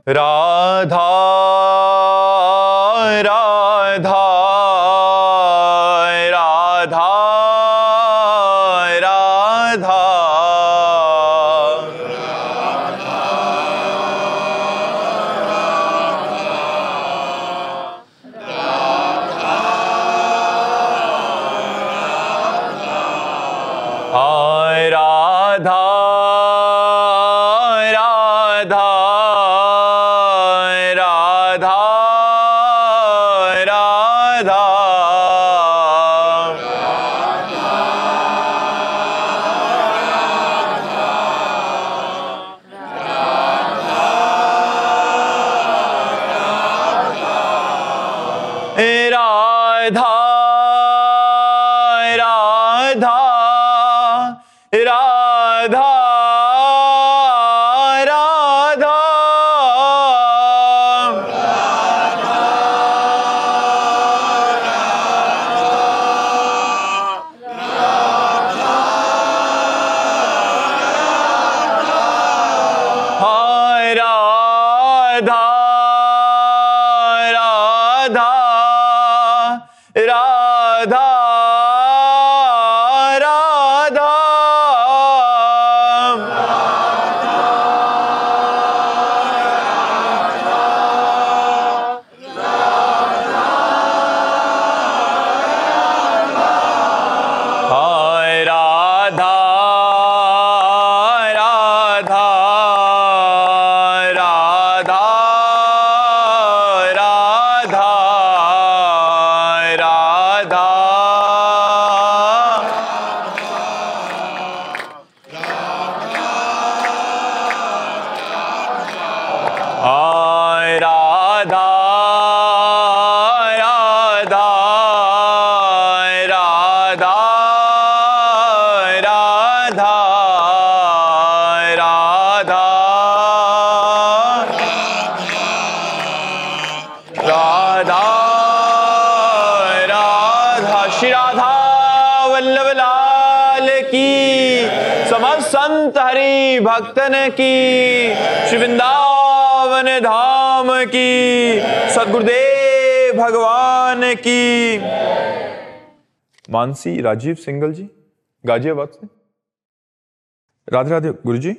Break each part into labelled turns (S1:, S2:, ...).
S1: राधा राधा राधा राधा राधा राधा राधा राधा राधा राधा राधा राधा हाय राधा राधा राधा राधा हाय राधा राधा राधा राधा राधा हाय राधा राधा राधा राधा राधा राधा राधा श्री राधा वल्लभ लाल की, समस्त संत हरि भक्तन की, श्री वृंदावन धाम की, सद्गुरुदेव भगवान की। मानसी राजीव सिंगल जी गाजियाबाद से। राधे राधे गुरुजी।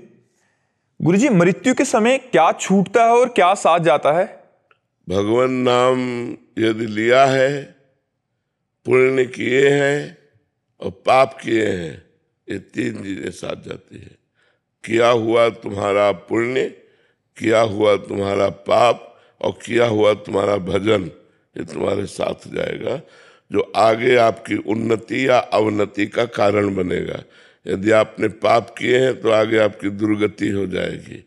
S1: गुरुजी, मृत्यु के समय क्या छूटता है और क्या साथ जाता है?
S2: भगवान नाम यदि लिया है, पुण्य किए हैं और पाप किए हैं, ये तीन चीजें साथ जाती है। किया हुआ तुम्हारा पुण्य, किया हुआ तुम्हारा पाप और किया हुआ तुम्हारा भजन, ये तुम्हारे साथ जाएगा, जो आगे आपकी उन्नति या अवनति का कारण बनेगा। यदि आपने पाप किए हैं तो आगे आपकी दुर्गति हो जाएगी।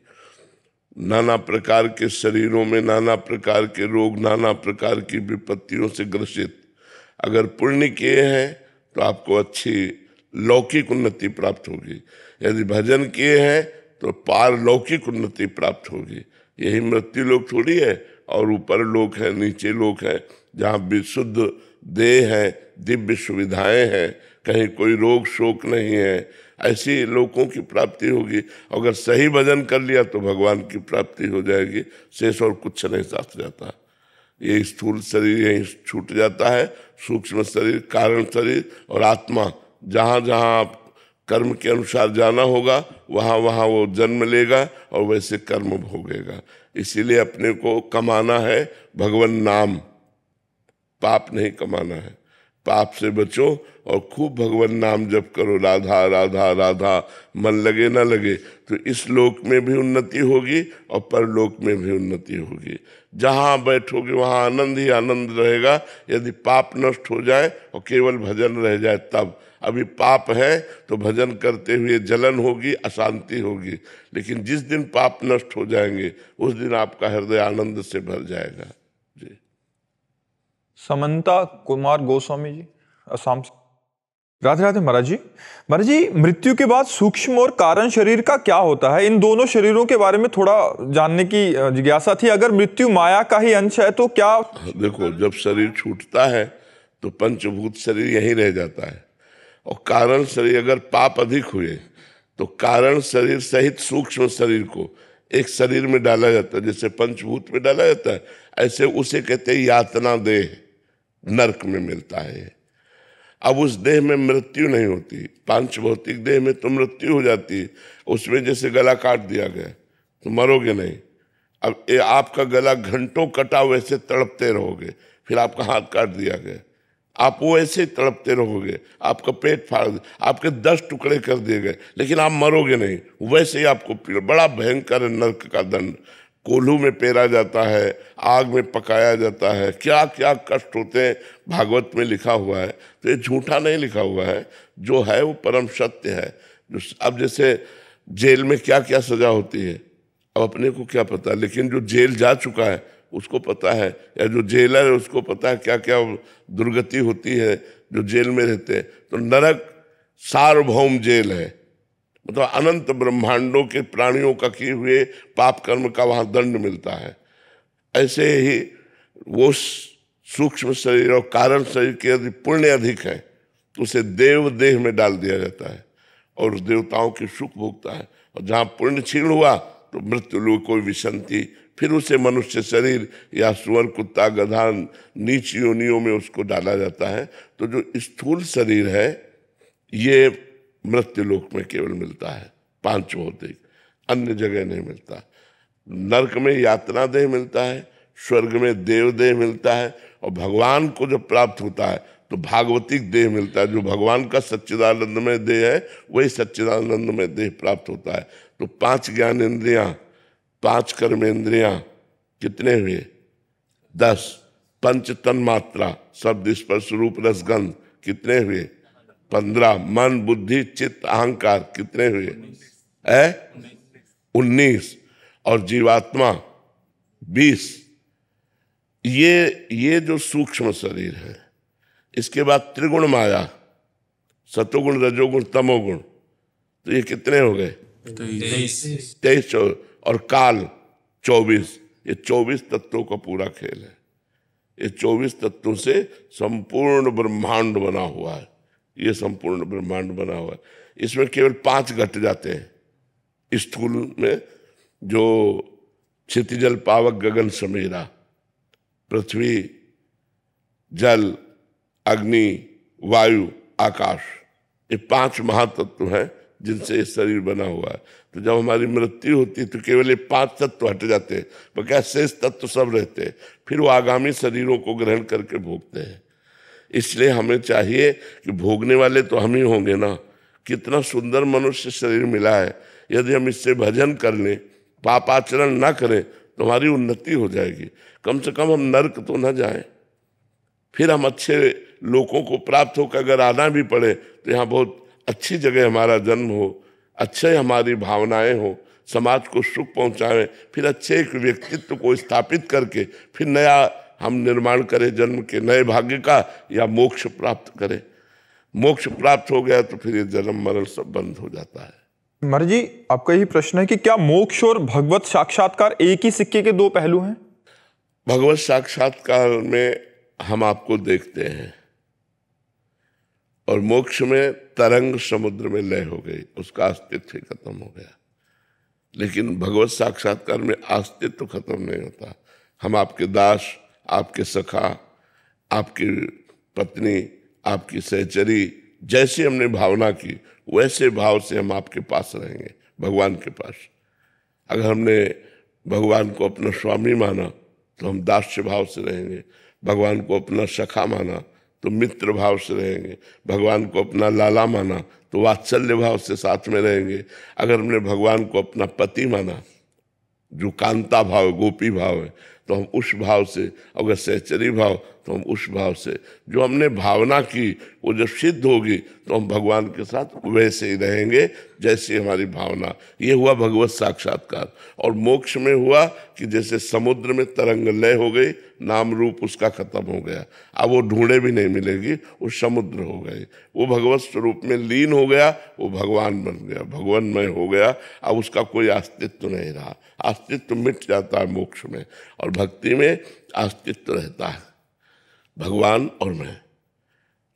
S2: नाना प्रकार के शरीरों में नाना प्रकार के रोग, नाना प्रकार की विपत्तियों से ग्रसित। अगर पुण्य किए हैं तो आपको अच्छी लौकिक उन्नति प्राप्त होगी, यदि भजन किए हैं तो पारलौकिक उन्नति प्राप्त होगी। यही मृत्यु लोक थोड़ी है, और ऊपर लोक है, नीचे लोक है, जहाँ विशुद्ध देह है, दिव्य सुविधाएं हैं, कहीं कोई रोग शोक नहीं है, ऐसी लोगों की प्राप्ति होगी। अगर सही भजन कर लिया तो भगवान की प्राप्ति हो जाएगी, शेष और कुछ नहीं साथ जाता। ये स्थूल शरीर यहीं छूट जाता है, सूक्ष्म शरीर, कारण शरीर और आत्मा, जहाँ जहाँ आप कर्म के अनुसार जाना होगा वहाँ वहाँ वो जन्म लेगा और वैसे कर्म भोगेगा। इसीलिए अपने को कमाना है भगवान नाम, पाप नहीं कमाना है। पाप से बचो और खूब भगवान नाम जप करो, राधा राधा राधा, मन लगे ना लगे तो इस लोक में भी उन्नति होगी और परलोक में भी उन्नति होगी। जहाँ बैठोगे वहाँ आनंद ही आनंद रहेगा। यदि पाप नष्ट हो जाए और केवल भजन रह जाए तब। अभी पाप है तो भजन करते हुए जलन होगी, अशांति होगी, लेकिन जिस दिन पाप नष्ट हो जाएंगे उस दिन आपका हृदय आनंद से भर जाएगा। जी।
S1: समंता कुमार गोस्वामी जी, असम से। राधे राधे महाराज जी। महाराज जी, मृत्यु के बाद सूक्ष्म और कारण शरीर का क्या होता है? इन दोनों शरीरों के बारे में थोड़ा जानने की जिज्ञासा थी। अगर मृत्यु माया का ही अंश है तो क्या?
S2: देखो, जब शरीर छूटता है तो पंचभूत शरीर यहीं रह जाता है, और कारण शरीर अगर पाप अधिक हुए तो कारण शरीर सहित सूक्ष्म शरीर को एक शरीर में डाला जाता है, जैसे पंचभूत में डाला जाता है, ऐसे उसे कहते हैं यातना देह, नरक में मिलता है। अब उस देह में मृत्यु नहीं होती, पांच भौतिक देह में तो मृत्यु हो जाती है, उसमें जैसे गला काट दिया गया तो मरोगे नहीं। अब आपका गला घंटों कटा, वैसे तड़पते रहोगे। फिर आपका हाथ काट दिया गया, आप वो ऐसे ही तड़पते रहोगे। आपका पेट फाड़, आपके 10 टुकड़े कर दिए गए, लेकिन आप मरोगे नहीं, वैसे ही आपको पीड़ा। बड़ा भयंकर नरक का दंड, कोल्हू में पेरा जाता है, आग में पकाया जाता है, क्या क्या कष्ट होते हैं, भागवत में लिखा हुआ है। तो ये झूठा नहीं लिखा हुआ है, जो है वो परम सत्य है। अब जैसे जेल में क्या क्या सजा होती है, अब अपने को क्या पता, लेकिन जो जेल जा चुका है उसको पता है, या जो जेलर है उसको पता है क्या क्या दुर्गति होती है जो जेल में रहते हैं। तो नरक सार्वभौम जेल है, मतलब अनंत ब्रह्मांडों के प्राणियों का किए हुए पाप कर्म का वहां दंड मिलता है। ऐसे ही वो सूक्ष्म शरीर और कारण शरीर के यदि पुण्य अधिक है तो उसे देव देह में डाल दिया जाता है और देवताओं के सुख भोगता है। और जहाँ पुण्य क्षीण हुआ तो मृत्यु लोक कोई विसंति, फिर उसे मनुष्य शरीर या सुअर कुत्ता गधा नीच योनियों में उसको डाला जाता है। तो जो स्थूल शरीर है ये मृत्यु लोक में केवल मिलता है, पांच भौतिक, अन्य जगह नहीं मिलता। नरक में यातना देह मिलता है, स्वर्ग में देव देह मिलता है, और भगवान को जब प्राप्त होता है तो भागवतिक देह मिलता है। जो भगवान का सच्चिदानंदमय देह है वही सच्चिदानंदमय देह प्राप्त होता है। तो 5 ज्ञान इंद्रियां, 5 कर्मेंद्रियां कितने हुए? 10। पंच तन मात्रा, शब्द स्पर्श रूप रसगंध कितने हुए? 15। मन बुद्धि चित्त अहंकार कितने हुए? 19। और जीवात्मा 20। ये जो सूक्ष्म शरीर है, इसके बाद त्रिगुण माया, सतोगुण रजोगुण तमोगुण, तो ये कितने हो गए? 23। और काल 24। ये 24 तत्वों का पूरा खेल है। ये 24 तत्वों से संपूर्ण ब्रह्मांड बना हुआ है। ये संपूर्ण ब्रह्मांड बना हुआ है। इसमें केवल 5 घट जाते हैं स्थूल में, जो क्षितिजल पावक गगन समीरा, पृथ्वी जल अग्नि वायु आकाश, ये 5 महातत्व हैं जिनसे ये शरीर बना हुआ है। तो जब हमारी मृत्यु होती है तो केवल ये 5 तत्व हट जाते हैं, बल्कि शेष तत्व सब रहते हैं। फिर वो आगामी शरीरों को ग्रहण करके भोगते हैं। इसलिए हमें चाहिए कि भोगने वाले तो हम ही होंगे ना। कितना सुंदर मनुष्य शरीर मिला है, यदि हम इससे भजन कर लें, पापाचरण ना करें तो हमारी उन्नति हो जाएगी। कम से कम हम नरक तो ना जाएं। फिर हम अच्छे लोगों को प्राप्त होकर अगर आना भी पड़े तो यहाँ बहुत अच्छी जगह हमारा जन्म हो, अच्छे हमारी भावनाएं हो, समाज को सुख पहुँचाएं, फिर अच्छे एक व्यक्तित्व को स्थापित करके फिर नया हम निर्माण करें जन्म के नए भाग्य का, या मोक्ष प्राप्त करें। मोक्ष प्राप्त हो गया तो फिर ये जन्म मरण सब बंद हो जाता है।
S1: महाराज जी, आपका यही प्रश्न है कि क्या मोक्ष और भगवत साक्षात्कार एक ही सिक्के के 2 पहलू हैं?
S2: भगवत साक्षात्कार में हम आपको देखते हैं और मोक्ष में तरंग समुद्र में लय हो गई, उसका अस्तित्व खत्म हो गया। लेकिन भगवत साक्षात्कार में अस्तित्व खत्म नहीं होता। हम आपके दास, आपके सखा, आपकी पत्नी, आपकी सहचरी, जैसी हमने भावना की वैसे भाव से हम आपके पास रहेंगे, भगवान के पास। अगर हमने भगवान को अपना स्वामी माना तो हम दास्य भाव से रहेंगे, भगवान को अपना सखा माना तो मित्र भाव से रहेंगे, भगवान को अपना लाला माना तो वात्सल्य भाव से साथ में रहेंगे। अगर हमने भगवान को अपना पति माना, जो कांता भाव गोपी भाव है, तो हम उस भाव से, अगर सहचरी भाव तो हम उस भाव से। जो हमने भावना की वो जब सिद्ध होगी तो हम भगवान के साथ वैसे ही रहेंगे जैसी हमारी भावना। ये हुआ भगवत साक्षात्कार। और मोक्ष में हुआ कि जैसे समुद्र में तरंग लय हो गई, नाम रूप उसका खत्म हो गया, अब वो ढूंढे भी नहीं मिलेगी, वो समुद्र हो गई, वो भगवत स्वरूप में लीन हो गया, वो भगवान बन गया, भगवानमय हो गया। अब उसका कोई अस्तित्व नहीं रहा। अस्तित्व मिट जाता है मोक्ष में, और भक्ति में अस्तित्व रहता है, भगवान और मैं।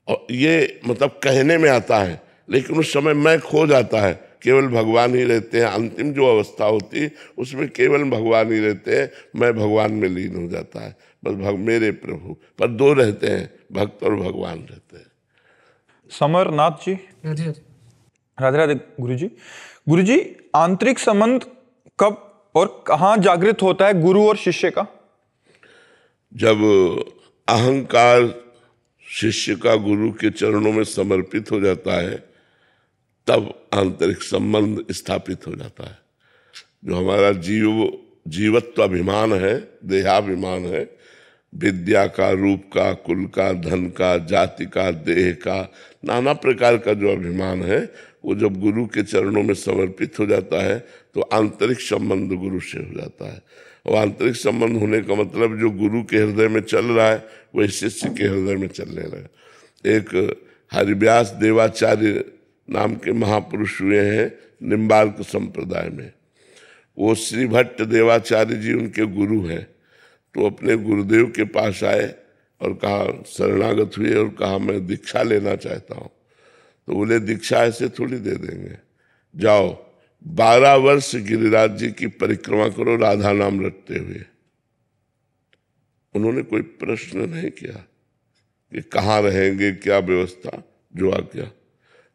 S2: और ये मतलब कहने में आता है, लेकिन उस समय मैं खो जाता है केवल भगवान ही रहते हैं। अंतिम जो अवस्था होती है उसमें केवल भगवान ही रहते हैं, मैं भगवान में लीन हो जाता है, बस मेरे प्रभु। पर दो रहते हैं, भक्त और भगवान रहते हैं।
S1: समरनाथ जी, राधे राधे गुरु जी। गुरु जी, आंतरिक संबंध कब और कहाँ जागृत होता है गुरु और शिष्य का?
S2: जब अहंकार शिष्य का गुरु के चरणों में समर्पित हो जाता है, तब आंतरिक संबंध स्थापित हो जाता है। जो हमारा जीवत्व अभिमान है, देहाभिमान है, विद्या का, रूप का, कुल का, धन का, जाति का, देह का, नाना प्रकार का जो अभिमान है, वो जब गुरु के चरणों में समर्पित हो जाता है तो आंतरिक संबंध गुरु से हो जाता है। और आंतरिक संबंध होने का मतलब जो गुरु के हृदय में चल रहा है वही शिष्य के हृदय में चलने लगा। एक हरिव्यास देवाचार्य नाम के महापुरुष हुए हैं निम्बार्क संप्रदाय में। वो श्री भट्ट देवाचार्य जी उनके गुरु हैं। तो अपने गुरुदेव के पास आए और कहा, शरणागत हुए और कहा मैं दीक्षा लेना चाहता हूँ। तो बोले दीक्षा ऐसे थोड़ी दे देंगे, जाओ 12 वर्ष गिरिराज जी की परिक्रमा करो राधा नाम रटते हुए। उन्होंने कोई प्रश्न नहीं किया कि कहाँ रहेंगे, क्या व्यवस्था, जो आज्ञा।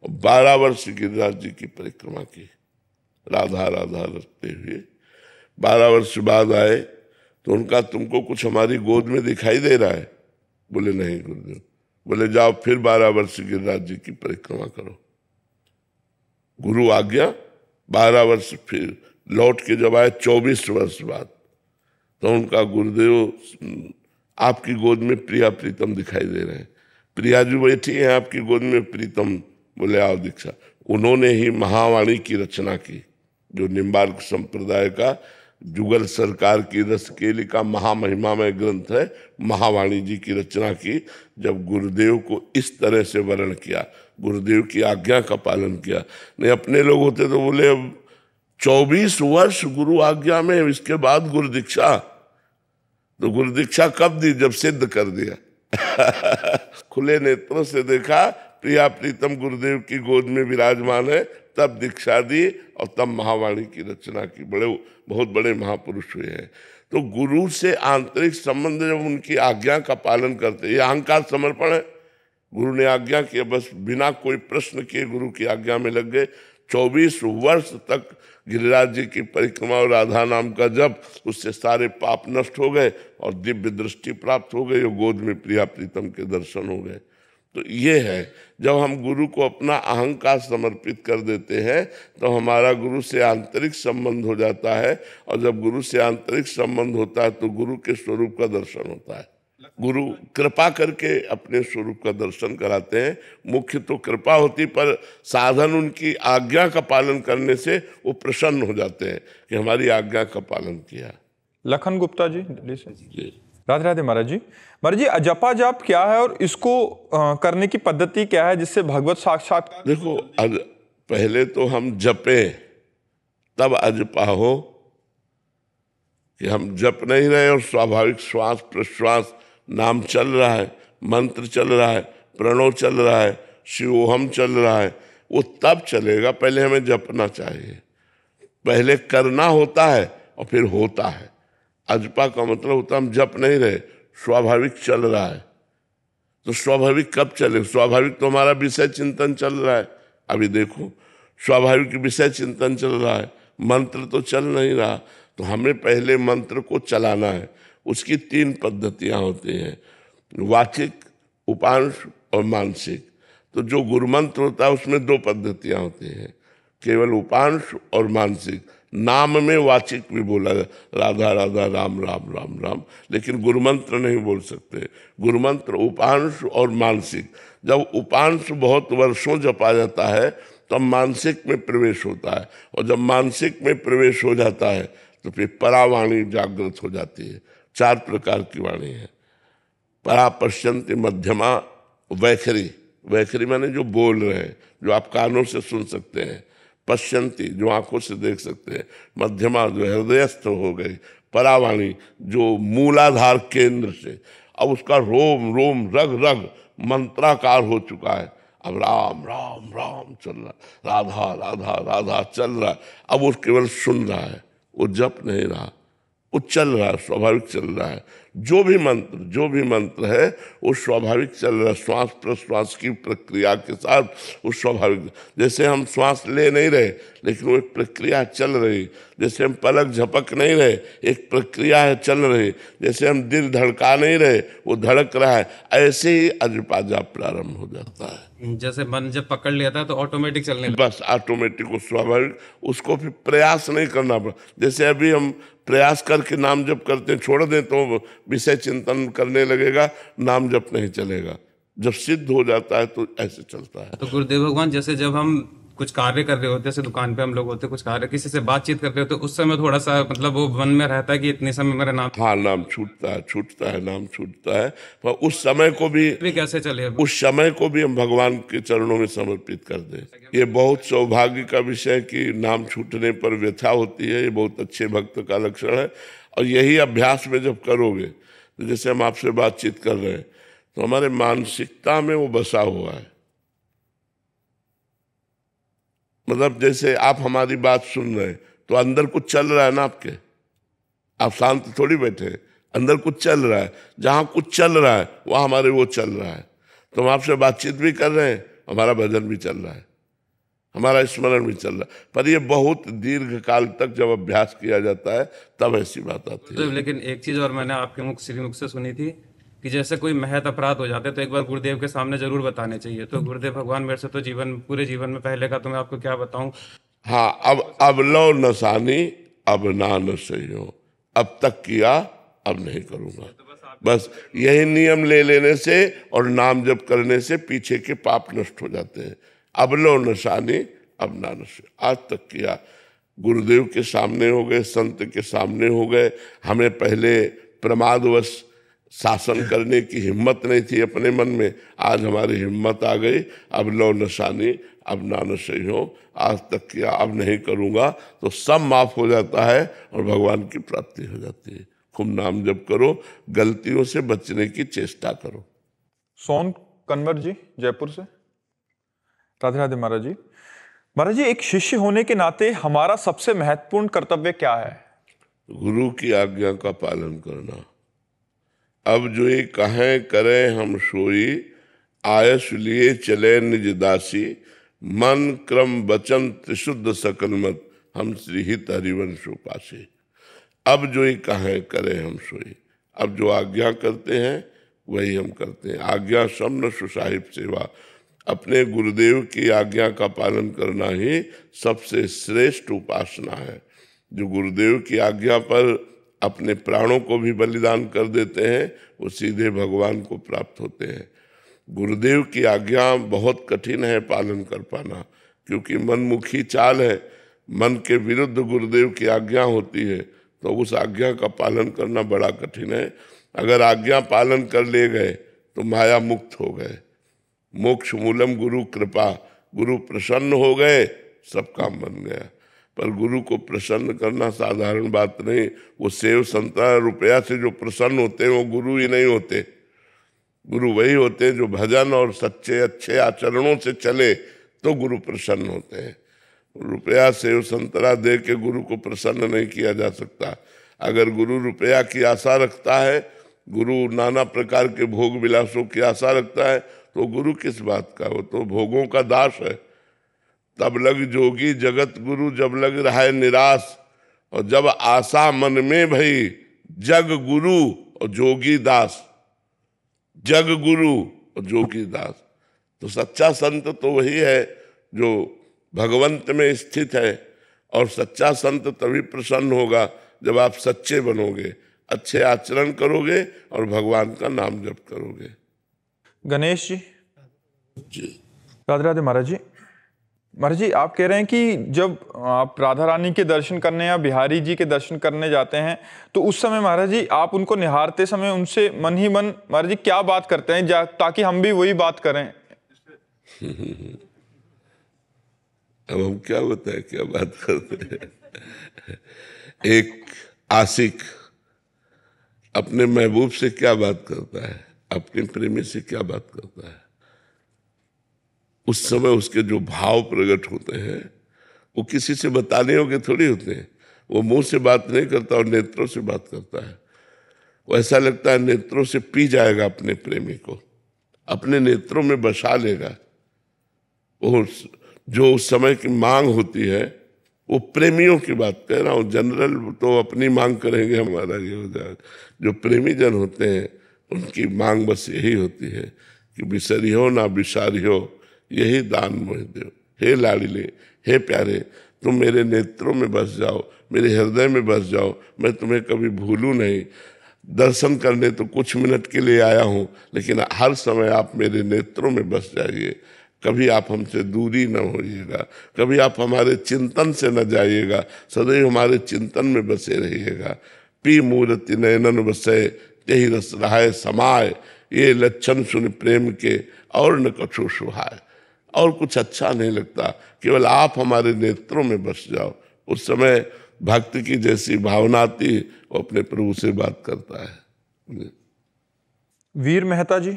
S2: 12 वर्ष गिरिराज जी की परिक्रमा की राधा राधा रटते हुए। 12 वर्ष बाद आए तो उनका, तुमको कुछ हमारी गोद में दिखाई दे रहा है? बोले नहीं गुरुदेव। बोले जाओ फिर 12 वर्ष गिरिराज जी की परिक्रमा करो। गुरु आज्ञा। 12 वर्ष फिर लौट के जब आए 24 वर्ष बाद, तो उनका गुरुदेव आपकी गोद में प्रिया प्रीतम दिखाई दे रहे हैं। प्रिया जी बैठी है आपकी गोद में, प्रीतम। बोले आओ दीक्षा। उन्होंने ही महावाणी की रचना की, जो निम्बार्क संप्रदाय का जुगल सरकार की रसकेली का महामहिमामय ग्रंथ है। महावाणी जी की रचना की। जब गुरुदेव को इस तरह से वर्ण किया, गुरुदेव की आज्ञा का पालन किया। नहीं अपने लोग होते तो बोले अब 24 वर्ष गुरु आज्ञा में, इसके बाद गुरु दीक्षा। तो गुरु दीक्षा कब दी? जब सिद्ध कर दिया। खुले नेत्रों से देखा प्रिया प्रीतम गुरुदेव की गोद में विराजमान है, तब दीक्षा दी और तब महावाणी की रचना की। बहुत बड़े महापुरुष हुए हैं। तो गुरु से आंतरिक संबंध जब उनकी आज्ञा का पालन करते, ये अहंकार समर्पण है। गुरु ने आज्ञा किया, बस बिना कोई प्रश्न किए गुरु की आज्ञा में लग गए। 24 वर्ष तक गिरिराज जी की परिक्रमा और राधा नाम का जप, उससे सारे पाप नष्ट हो गए और दिव्य दृष्टि प्राप्त हो गई और गोद में प्रिया प्रीतम के दर्शन हो गए। तो ये है, जब हम गुरु को अपना अहंकार समर्पित कर देते हैं तो हमारा गुरु से आंतरिक संबंध हो जाता है। और जब गुरु से आंतरिक संबंध होता है तो गुरु के स्वरूप का दर्शन होता है। गुरु कृपा करके अपने स्वरूप का दर्शन कराते हैं। मुख्य तो कृपा होती, पर साधन उनकी आज्ञा का पालन करने से वो प्रसन्न हो जाते हैं कि हमारी आज्ञा का पालन किया।
S1: लखन गुप्ता जी दिल्ली से। राधे राधे महाराज जी। महाराज जी, जपा जाप क्या है और इसको करने की पद्धति क्या है जिससे भगवत साक्षात्कार?
S2: देखो, पहले तो हम जपे तब अजपा हो, कि हम जप नहीं रहे और स्वाभाविक श्वास प्रश्वास नाम चल रहा है, मंत्र चल रहा है, प्रणव चल रहा है, शिवोहम चल रहा है, वो तब चलेगा। पहले हमें जपना चाहिए, पहले करना होता है और फिर होता है। अजपा का मतलब होता है हम जप नहीं रहे, स्वाभाविक चल रहा है। तो स्वाभाविक कब चले? स्वाभाविक तो हमारा विषय चिंतन चल रहा है। अभी देखो, स्वाभाविक विषय चिंतन चल रहा है, मंत्र तो चल नहीं रहा। तो हमें पहले मंत्र को चलाना है। उसकी 3 पद्धतियां होती हैं, वाचिक, उपांश और मानसिक। तो जो गुरुमंत्र होता है उसमें 2 पद्धतियां होती हैं, केवल उपांश और मानसिक। नाम में वाचिक भी बोला राधा राधा राम राम राम राम, लेकिन गुरुमंत्र नहीं बोल सकते। गुरुमंत्र उपांश और मानसिक। जब उपांश बहुत वर्षों जपा जाता है तब मानसिक में प्रवेश होता है, और जब मानसिक में प्रवेश हो जाता है तो फिर परावाणी जागृत हो जाती है। 4 प्रकार की वाणी है। परा, पश्यंती, मध्यमा, वैखरी। वैखरी माने जो बोल रहे हैं, जो आप कानों से सुन सकते हैं। पश्यंती, जो आंखों से देख सकते हैं। मध्यमा, जो हृदयस्थ हो गई। परावाणी, जो मूलाधार केंद्र से अब उसका रोम रोम रग रग मंत्राकार हो चुका है। अब राम राम राम चल रहा, राधा राधा राधा चल रहा। अब वो केवल सुन रहा है, वो जप नहीं रहा, वो चल रहा है, स्वाभाविक चल रहा है। जो भी मंत्र है वो स्वाभाविक चल रहा है, श्वास प्रश्वास की प्रक्रिया के साथ वो स्वाभाविक। जैसे हम श्वास ले नहीं रहे लेकिन वो एक प्रक्रिया चल रही, जैसे हम पलक झपक नहीं रहे एक प्रक्रिया है चल रही, जैसे हम दिल धड़का नहीं रहे वो धड़क रहा है, ऐसे ही अजपाजा प्रारंभ हो जाता है।
S3: जैसे मन जब पकड़ लिया था तो ऑटोमेटिक चलने लगा।
S2: बस ऑटोमेटिक वो स्वाभाविक, उसको फिर प्रयास नहीं करना पड़ा। जैसे अभी हम प्रयास करके नाम जप करते हैं, छोड़ दें तो विषय चिंतन करने लगेगा, नाम जप नहीं चलेगा। जब सिद्ध हो जाता है तो ऐसे चलता है।
S3: तो गुरुदेव भगवान, जैसे जब हम कुछ कार्य कर रहे होते हैं, जैसे दुकान पे हम लोग होते हैं, कुछ कार्य किसी से बातचीत कर रहे होते हैं, उस समय थोड़ा सा मतलब वो मन में रहता है कि इतने समय मेरा नाम
S2: हाँ, नाम छूटता है, नाम छूटता है। पर उस समय को भी
S3: कैसे चले।
S2: उस समय को भी हम भगवान के चरणों में समर्पित कर दें। ये बहुत सौभाग्य का विषय कि नाम छूटने पर व्यथा होती है, ये बहुत अच्छे भक्त का लक्षण है। और यही अभ्यास में जब करोगे, तो जैसे हम आपसे बातचीत कर रहे हैं तो हमारे मानसिकता में वो बसा हुआ है। मतलब जैसे आप हमारी बात सुन रहे हैं तो अंदर कुछ चल रहा है ना आपके, आप शांत थोड़ी बैठे, अंदर कुछ चल रहा है। जहां कुछ चल रहा है वहां हमारे वो चल रहा है। तो हम आपसे बातचीत भी कर रहे हैं, हमारा भजन भी चल रहा है, हमारा स्मरण भी चल रहा है। पर ये बहुत दीर्घ काल तक जब अभ्यास किया जाता है तब ऐसी बात आती है।
S3: लेकिन एक चीज और मैंने आपके मुख श्रीमुख से सुनी थी कि जैसे कोई महत अपराध हो जाते तो एक बार गुरुदेव के सामने जरूर बताने चाहिए। तो गुरुदेव भगवान, मेरे से तो पूरे जीवन में पहले का तो मैं आपको क्या बताऊं।
S2: हाँ, अब लो नसानी अब ना न सही हो, अब तक किया अब नहीं करूंगा। बस यही नियम ले लेने से और नाम जप करने से पीछे के पाप नष्ट हो जाते हैं। अब लो नशानी अब ना नशे, आज तक किया, गुरुदेव के सामने हो गए, संत के सामने हो गए। हमें पहले प्रमादवश शासन करने की हिम्मत नहीं थी अपने मन में, आज हमारी हिम्मत आ गई। अब लो नशानी अब ना नशे हो, आज तक किया अब नहीं करूँगा, तो सब माफ हो जाता है और भगवान की प्राप्ति हो जाती है। खूब नाम जप करो, गलतियों से बचने की चेष्टा करो।
S1: सोन कन्वर जी जयपुर से। राधे राधे महाराज जी। महाराज जी, एक शिष्य होने के नाते हमारा सबसे महत्वपूर्ण कर्तव्य क्या है?
S2: गुरु की आज्ञा का पालन करना। अब जो ये कहें करें हम सोई, आयस लिए चले निज दासी, मन क्रम वचन त्रिशुद्ध सकल मत, हम श्रीहित हरिवंश उपासी। अब जो ये कहें करें हम सोई, अब जो आज्ञा करते हैं वही हम करते हैं। आज्ञा समन सुसाहिब सेवा, अपने गुरुदेव की आज्ञा का पालन करना ही सबसे श्रेष्ठ उपासना है। जो गुरुदेव की आज्ञा पर अपने प्राणों को भी बलिदान कर देते हैं वो सीधे भगवान को प्राप्त होते हैं। गुरुदेव की आज्ञा बहुत कठिन है पालन कर पाना, क्योंकि मनमुखी चाल है। मन के विरुद्ध गुरुदेव की आज्ञा होती है तो उस आज्ञा का पालन करना बड़ा कठिन है। अगर आज्ञा पालन कर ले गए तो माया मुक्त हो गए। मोक्ष मूलम गुरु कृपा, गुरु प्रसन्न हो गए सब काम बन गया। पर गुरु को प्रसन्न करना साधारण बात नहीं। वो सेव संतरा रुपया से जो प्रसन्न होते हैं वो गुरु ही नहीं होते। गुरु वही होते हैं जो भजन और सच्चे अच्छे आचरणों से चले तो गुरु प्रसन्न होते हैं। रुपया सेव संतरा दे के गुरु को प्रसन्न नहीं किया जा सकता। अगर गुरु रुपया की आशा रखता है, गुरु नाना प्रकार के भोग विलासों की आशा रखता है, तो गुरु किस बात का? वो तो भोगों का दास है। तब लग जोगी जगत गुरु, जब लग रहा है निराश, और जब आशा मन में भई, जग गुरु और जोगी दास, जग गुरु और जोगी दास। तो सच्चा संत तो वही है जो भगवंत में स्थित है, और सच्चा संत तभी प्रसन्न होगा जब आप सच्चे बनोगे, अच्छे आचरण करोगे और भगवान का नाम जप करोगे।
S1: गणेश जी
S2: जी
S1: राधे राधे महाराज जी। महाराज जी, आप कह रहे हैं कि जब आप राधा रानी के दर्शन करने या बिहारी जी के दर्शन करने जाते हैं तो उस समय महाराज जी आप उनको निहारते समय उनसे मन ही मन महाराज जी क्या बात करते हैं ताकि हम भी वही बात करें?
S2: अब हम क्या बताएं क्या बात करते हैं। एक आशिक अपने महबूब से क्या बात करता है, अपने प्रेमी से क्या बात करता है? उस समय उसके जो भाव प्रकट होते हैं वो किसी से बताने योग्य थोड़ी होते हैं। वो मुंह से बात नहीं करता और नेत्रों से बात करता है। वो ऐसा लगता है नेत्रों से पी जाएगा अपने प्रेमी को, अपने नेत्रों में बसा लेगा। वो जो उस समय की मांग होती है, वो प्रेमियों की बात कह रहा हूँ, जनरल तो अपनी मांग करेंगे, हमारा ये हो जाएगा। जो प्रेमी जन होते हैं उनकी मांग बस यही होती है कि बिसरियो ना बिसारियो, यही दान मोह दो। हे लाडले, हे प्यारे, तुम मेरे नेत्रों में बस जाओ, मेरे हृदय में बस जाओ, मैं तुम्हें कभी भूलूं नहीं। दर्शन करने तो कुछ मिनट के लिए आया हूँ, लेकिन हर समय आप मेरे नेत्रों में बस जाइए। कभी आप हमसे दूरी न होइएगा, कभी आप हमारे चिंतन से न जाइएगा, सदैव हमारे चिंतन में बसे रहिएगा। पी मूर्ति नयनन बसे, यही रस रहाय समाय, ये लक्षण सुन प्रेम के और न कछु सुहाय। और कुछ अच्छा नहीं लगता, केवल आप हमारे नेत्रों में बस जाओ। उस समय भक्ति की जैसी भावना आती, वो अपने प्रभु से बात करता है।
S1: वीर मेहता जी।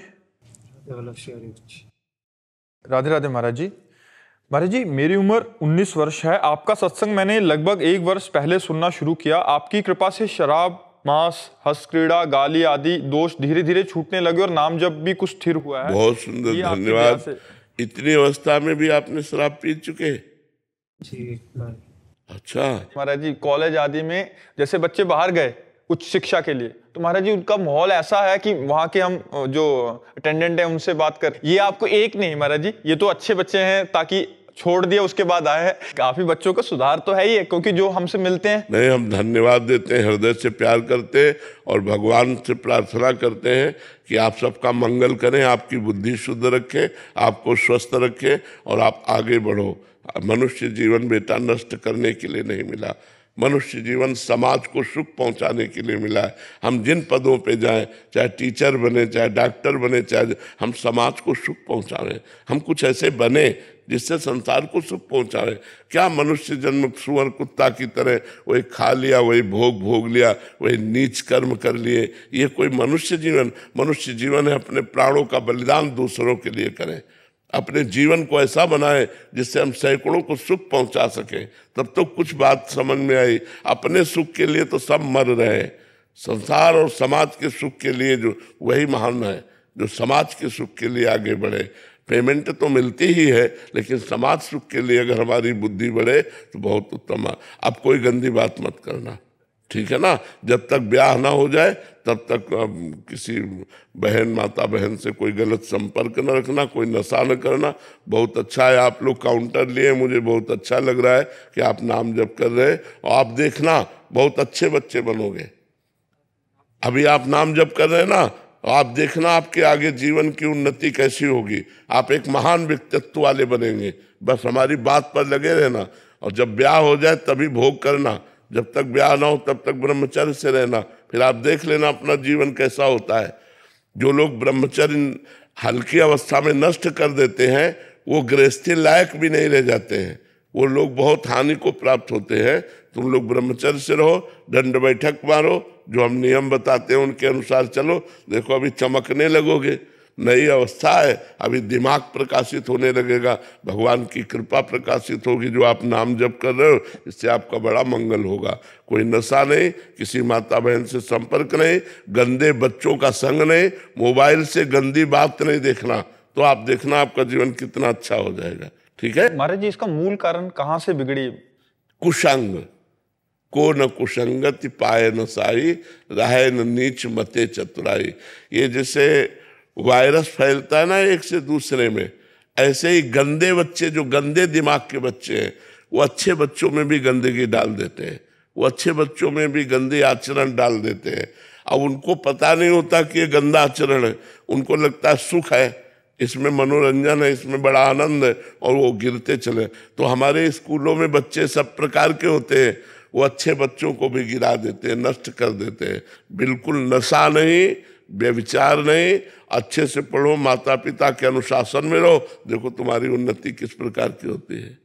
S1: राधे राधे महाराज जी। महाराज जी, मेरी उम्र 19 वर्ष है। आपका सत्संग मैंने लगभग 1 वर्ष पहले सुनना शुरू किया। आपकी कृपा से शराब, मांस, हंस क्रीड़ा, गाली आदि दोष धीरे धीरे छूटने लगे और नाम जब भी कुछ स्थिर हुआ है।
S2: बहुत सुंदर, धन्यवाद। इतनी अवस्था में भी आपने शराब पी चुके?
S3: जी।
S2: अच्छा
S1: महाराज जी, कॉलेज आदि में जैसे बच्चे बाहर गए उच्च शिक्षा के लिए, तो महाराज जी उनका माहौल ऐसा है कि वहाँ के हम जो अटेंडेंट है उनसे बात कर, ये आपको एक नहीं महाराज जी, ये तो अच्छे बच्चे हैं ताकि छोड़ दिया उसके बाद आए हैं। काफी बच्चों का सुधार तो है ही है, क्योंकि जो हमसे मिलते हैं।
S2: नहीं, हम धन्यवाद देते हैं, हृदय से प्यार करते हैं और भगवान से प्रार्थना करते हैं कि आप सबका मंगल करें, आपकी बुद्धि शुद्ध रखें, आपको स्वस्थ रखें और आप आगे बढ़ो। मनुष्य जीवन बेटा नष्ट करने के लिए नहीं मिला, मनुष्य जीवन समाज को सुख पहुंचाने के लिए मिला है। हम जिन पदों पे जाएं, चाहे टीचर बने, चाहे डॉक्टर बने, चाहे हम समाज को सुख पहुंचावें। हम कुछ ऐसे बने जिससे संसार को सुख पहुंचावे। क्या मनुष्य जन्म सुअर कुत्ता की तरह वही खा लिया, वही भोग लिया, वही नीच कर्म कर लिए? ये कोई मनुष्य जीवन? मनुष्य जीवन है अपने प्राणों का बलिदान दूसरों के लिए करें, अपने जीवन को ऐसा बनाए जिससे हम सैकड़ों को सुख पहुंचा सकें। तब तो कुछ बात समझ में आई। अपने सुख के लिए तो सब मर रहे हैं, संसार और समाज के सुख के लिए जो वही महान है जो समाज के सुख के लिए आगे बढ़े। पेमेंट तो मिलती ही है, लेकिन समाज सुख के लिए अगर हमारी बुद्धि बढ़े तो बहुत उत्तम है। अब कोई गंदी बात मत करना, ठीक है ना? जब तक ब्याह ना हो जाए तब तक किसी बहन, माता बहन से कोई गलत संपर्क न रखना, कोई नशा न करना। बहुत अच्छा है आप लोग काउंटर लिए, मुझे बहुत अच्छा लग रहा है कि आप नाम जप कर रहे हैं और आप देखना बहुत अच्छे बच्चे बनोगे। अभी आप नाम जप कर रहे हैं ना, आप देखना आपके आगे जीवन की उन्नति कैसी होगी। आप एक महान व्यक्तित्व वाले बनेंगे। बस हमारी बात पर लगे रहना, और जब ब्याह हो जाए तभी भोग करना। जब तक ब्याह ना हो तब तक ब्रह्मचर्य से रहना, फिर आप देख लेना अपना जीवन कैसा होता है। जो लोग ब्रह्मचर्य हल्की अवस्था में नष्ट कर देते हैं वो गृहस्थी लायक भी नहीं रह जाते हैं, वो लोग बहुत हानि को प्राप्त होते हैं। तुम लोग ब्रह्मचर्य से रहो, दंड बैठक मारो, जो हम नियम बताते हैं उनके अनुसार चलो। देखो अभी चमकने लगोगे, नई अवस्था है, अभी दिमाग प्रकाशित होने लगेगा, भगवान की कृपा प्रकाशित होगी। जो आप नाम जप कर रहे हो इससे आपका बड़ा मंगल होगा। कोई नशा नहीं, किसी माता बहन से संपर्क नहीं, गंदे बच्चों का संग नहीं, मोबाइल से गंदी बात नहीं देखना, तो आप देखना आपका जीवन कितना अच्छा हो जाएगा। ठीक है
S1: महाराज जी, इसका मूल कारण कहाँ से बिगड़ी?
S2: कुसंग को न कुसंगति पाए न साई, रहे न नीच मते चतुराई। ये जैसे वायरस फैलता है ना एक से दूसरे में, ऐसे ही गंदे बच्चे, जो गंदे दिमाग के बच्चे हैं, वो अच्छे बच्चों में भी गंदगी डाल देते हैं, वो अच्छे बच्चों में भी गंदे आचरण डाल देते हैं। अब उनको पता नहीं होता कि ये गंदा आचरण है, उनको लगता है सुख है, इसमें मनोरंजन है, इसमें बड़ा आनंद है, और वो गिरते चले। तो हमारे स्कूलों में बच्चे सब प्रकार के होते हैं, वो अच्छे बच्चों को भी गिरा देते हैं, नष्ट कर देते हैं। बिल्कुल नशा नहीं, व्यभिचार नहीं, अच्छे से पढ़ो, माता पिता के अनुशासन में रहो, देखो तुम्हारी उन्नति किस प्रकार की होती है।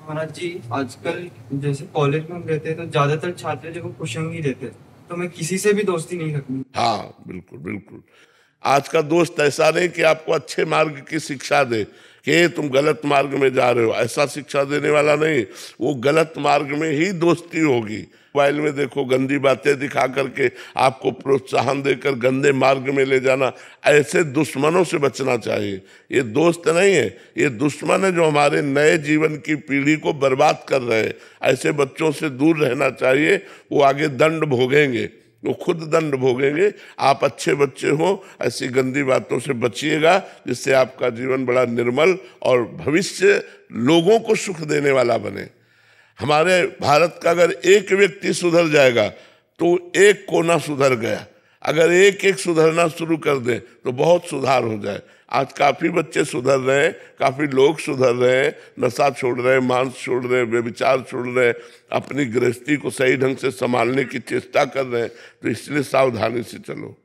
S4: महाराज जी, आजकल जैसे कॉलेज में हम रहते हैं तो ज्यादातर छात्र जो कुसंग ही रहते हैं, तो मैं किसी से भी दोस्ती नहीं रखूंगी।
S2: हाँ बिल्कुल बिल्कुल, आज का दोस्त ऐसा नहीं कि आपको अच्छे मार्ग की शिक्षा दे कि तुम गलत मार्ग में जा रहे हो, ऐसा शिक्षा देने वाला नहीं। वो गलत मार्ग में ही दोस्ती होगी। मोबाइल में देखो गंदी बातें दिखा करके आपको प्रोत्साहन देकर गंदे मार्ग में ले जाना, ऐसे दुश्मनों से बचना चाहिए। ये दोस्त नहीं है, ये दुश्मन है जो हमारे नए जीवन की पीढ़ी को बर्बाद कर रहे हैं। ऐसे बच्चों से दूर रहना चाहिए, वो आगे दंड भोगेंगे, वो खुद दंड भोगेंगे। आप अच्छे बच्चे हो, ऐसी गंदी बातों से बचिएगा जिससे आपका जीवन बड़ा निर्मल और भविष्य लोगों को सुख देने वाला बने। हमारे भारत का अगर एक व्यक्ति सुधर जाएगा तो एक कोना सुधर गया। अगर एक एक सुधरना शुरू कर दें तो बहुत सुधार हो जाए। आज काफ़ी बच्चे सुधर रहे हैं, काफ़ी लोग सुधर रहे हैं, नशा छोड़ रहे हैं, मांस छोड़ रहे हैं, व्यभिचार छोड़ रहे हैं, अपनी गृहस्थी को सही ढंग से संभालने की चेष्टा कर रहे हैं। तो इसलिए सावधानी से चलो।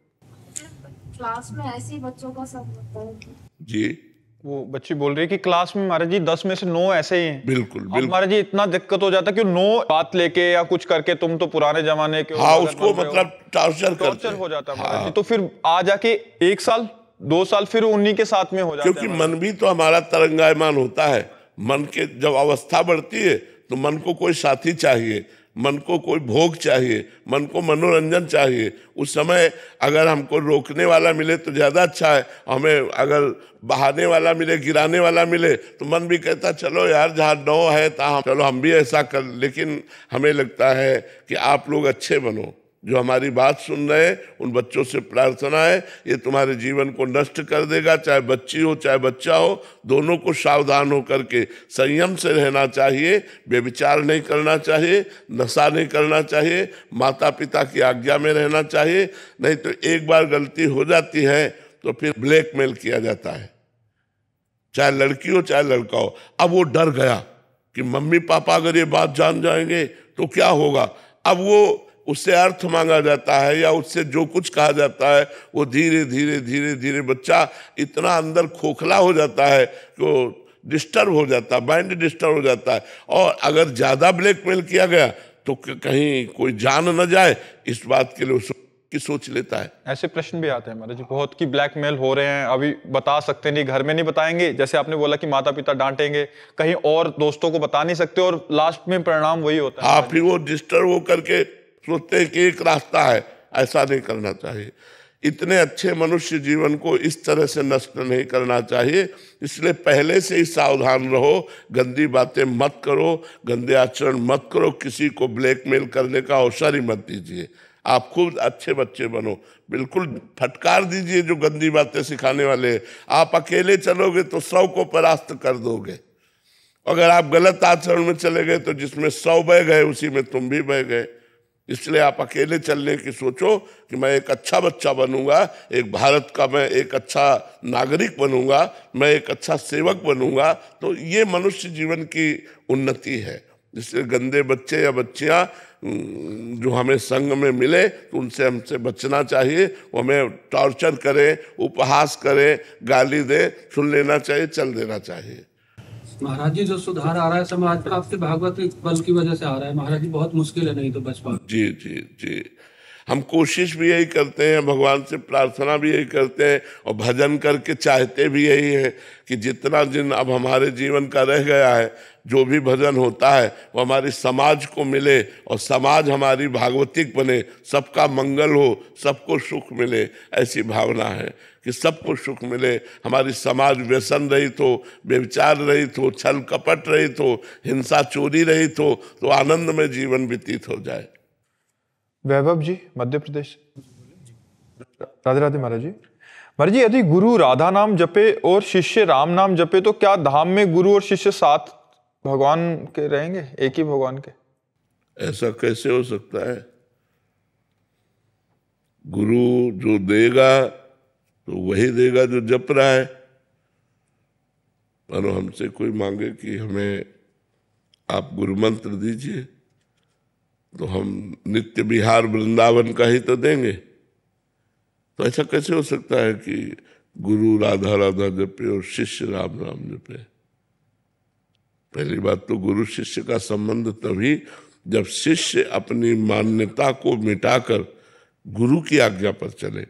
S5: क्लास में ऐसे ही बच्चों का सब होता है
S2: जी,
S1: वो बच्ची बोल रही है कि क्लास में महाराज जी 10 में से 9 ऐसे ही हैं।
S2: बिल्कुल
S1: अब
S2: बिल्कुल।
S1: महाराज जी इतना दिक्कत हो जाता है कि 9 बात लेके या कुछ करके तुम तो पुराने जमाने के हो,
S2: हाँ,
S1: अगर
S2: उसको
S1: बन रहे हो,
S2: मतलब टॉर्चर
S1: हो जाता है महाराज
S2: हाँ।
S1: जी। तो फिर आ जाके 1 साल 2 साल फिर उन्हीं के साथ में हो जाता है।
S2: क्योंकि मन भी तो हमारा तरंगायमान होता है। मन के जब अवस्था बढ़ती है तो मन को कोई साथी चाहिए, मन को कोई भोग चाहिए, मन को मनोरंजन चाहिए। उस समय अगर हमको रोकने वाला मिले तो ज़्यादा अच्छा है। हमें अगर बहाने वाला मिले, गिराने वाला मिले तो मन भी कहता चलो यार जहाँ 9 है तहाँ चलो हम भी ऐसा कर। लेकिन हमें लगता है कि आप लोग अच्छे बनो। जो हमारी बात सुन रहे हैं उन बच्चों से प्रार्थना है, ये तुम्हारे जीवन को नष्ट कर देगा। चाहे बच्ची हो चाहे बच्चा हो, दोनों को सावधान होकर के संयम से रहना चाहिए। व्यभिचार नहीं करना चाहिए, नशा नहीं करना चाहिए, माता पिता की आज्ञा में रहना चाहिए। नहीं तो एक बार गलती हो जाती है तो फिर ब्लैकमेल किया जाता है, चाहे लड़की हो चाहे लड़का हो। अब वो डर गया कि मम्मी पापा अगर ये बात जान जाएंगे तो क्या होगा। अब वो उससे अर्थ मांगा जाता है या उससे जो कुछ कहा जाता है वो धीरे धीरे धीरे धीरे बच्चा इतना अंदर खोखला हो जाता है कि वो डिस्टर्ब हो जाता है, माइंड डिस्टर्ब हो जाता है। और अगर ज़्यादा ब्लैकमेल किया गया तो कहीं कोई जान न जाए, इस बात के लिए की सोच लेता है।
S1: ऐसे प्रश्न भी आते हैं महाराज जी बहुत कि ब्लैकमेल हो रहे हैं, अभी बता सकते नहीं, घर में नहीं बताएंगे, जैसे आपने बोला कि माता पिता डांटेंगे, कहीं और दोस्तों को बता नहीं सकते और लास्ट में परिणाम वही होता है।
S2: हाँ, फिर वो डिस्टर्ब हो करके सोचते हैं कि एक रास्ता है। ऐसा नहीं करना चाहिए। इतने अच्छे मनुष्य जीवन को इस तरह से नष्ट नहीं करना चाहिए। इसलिए पहले से ही सावधान रहो, गंदी बातें मत करो, गंदे आचरण मत करो, किसी को ब्लैकमेल करने का अवसर ही मत दीजिए। आप खुद अच्छे बच्चे बनो, बिल्कुल फटकार दीजिए जो गंदी बातें सिखाने वाले हैं। आप अकेले चलोगे तो 100 को परास्त कर दोगे। अगर आप गलत आचरण में चले गए तो जिसमें 100 बह गए उसी में तुम भी बह गए। इसलिए आप अकेले चलने की सोचो कि मैं एक अच्छा बच्चा बनूंगा, एक भारत का मैं एक अच्छा नागरिक बनूंगा, मैं एक अच्छा सेवक बनूंगा। तो ये मनुष्य जीवन की उन्नति है। जिससे गंदे बच्चे या बच्चियां जो हमें संग में मिले तो उनसे हमसे बचना चाहिए। वो हमें टॉर्चर करें, उपहास करें, गाली दें, सुन लेना चाहिए, चल देना चाहिए।
S6: महाराज जी जो सुधार आ रहा है समाज का आपके भागवत बल की वजह से आ रहा है महाराज जी, बहुत मुश्किल है, नहीं तो बच पा।
S2: जी जी जी, हम कोशिश भी यही करते हैं, भगवान से प्रार्थना भी यही करते हैं और भजन करके चाहते भी यही है कि जितना दिन अब हमारे जीवन का रह गया है, जो भी भजन होता है वो हमारी समाज को मिले और समाज हमारी भागवतिक बने, सबका मंगल हो, सबको सुख मिले। ऐसी भावना है कि सबको सुख मिले, हमारी समाज व्यसन रहित हो, व्यभिचार रहित हो, छल कपट रहित हो, हिंसा चोरी रहित हो, तो आनंद में जीवन व्यतीत हो जाए।
S1: वैभव जी मध्य प्रदेश। राधे राधे महाराज जी। महाराज जी यदि गुरु राधा नाम जपे और शिष्य राम नाम जपे तो क्या धाम में गुरु और शिष्य साथ भगवान के रहेंगे, एक ही भगवान के?
S2: ऐसा कैसे हो सकता है? गुरु जो देगा तो वही देगा जो जप रहा है। मानो हमसे कोई मांगे कि हमें आप गुरु मंत्र दीजिए तो हम नित्य विहार वृंदावन का ही तो देंगे। तो ऐसा कैसे हो सकता है कि गुरु राधा राधा जपे और शिष्य राम राम जपे? पहली बात तो गुरु शिष्य का संबंध तभी जब शिष्य अपनी मान्यता को मिटाकर गुरु की आज्ञा पर चले।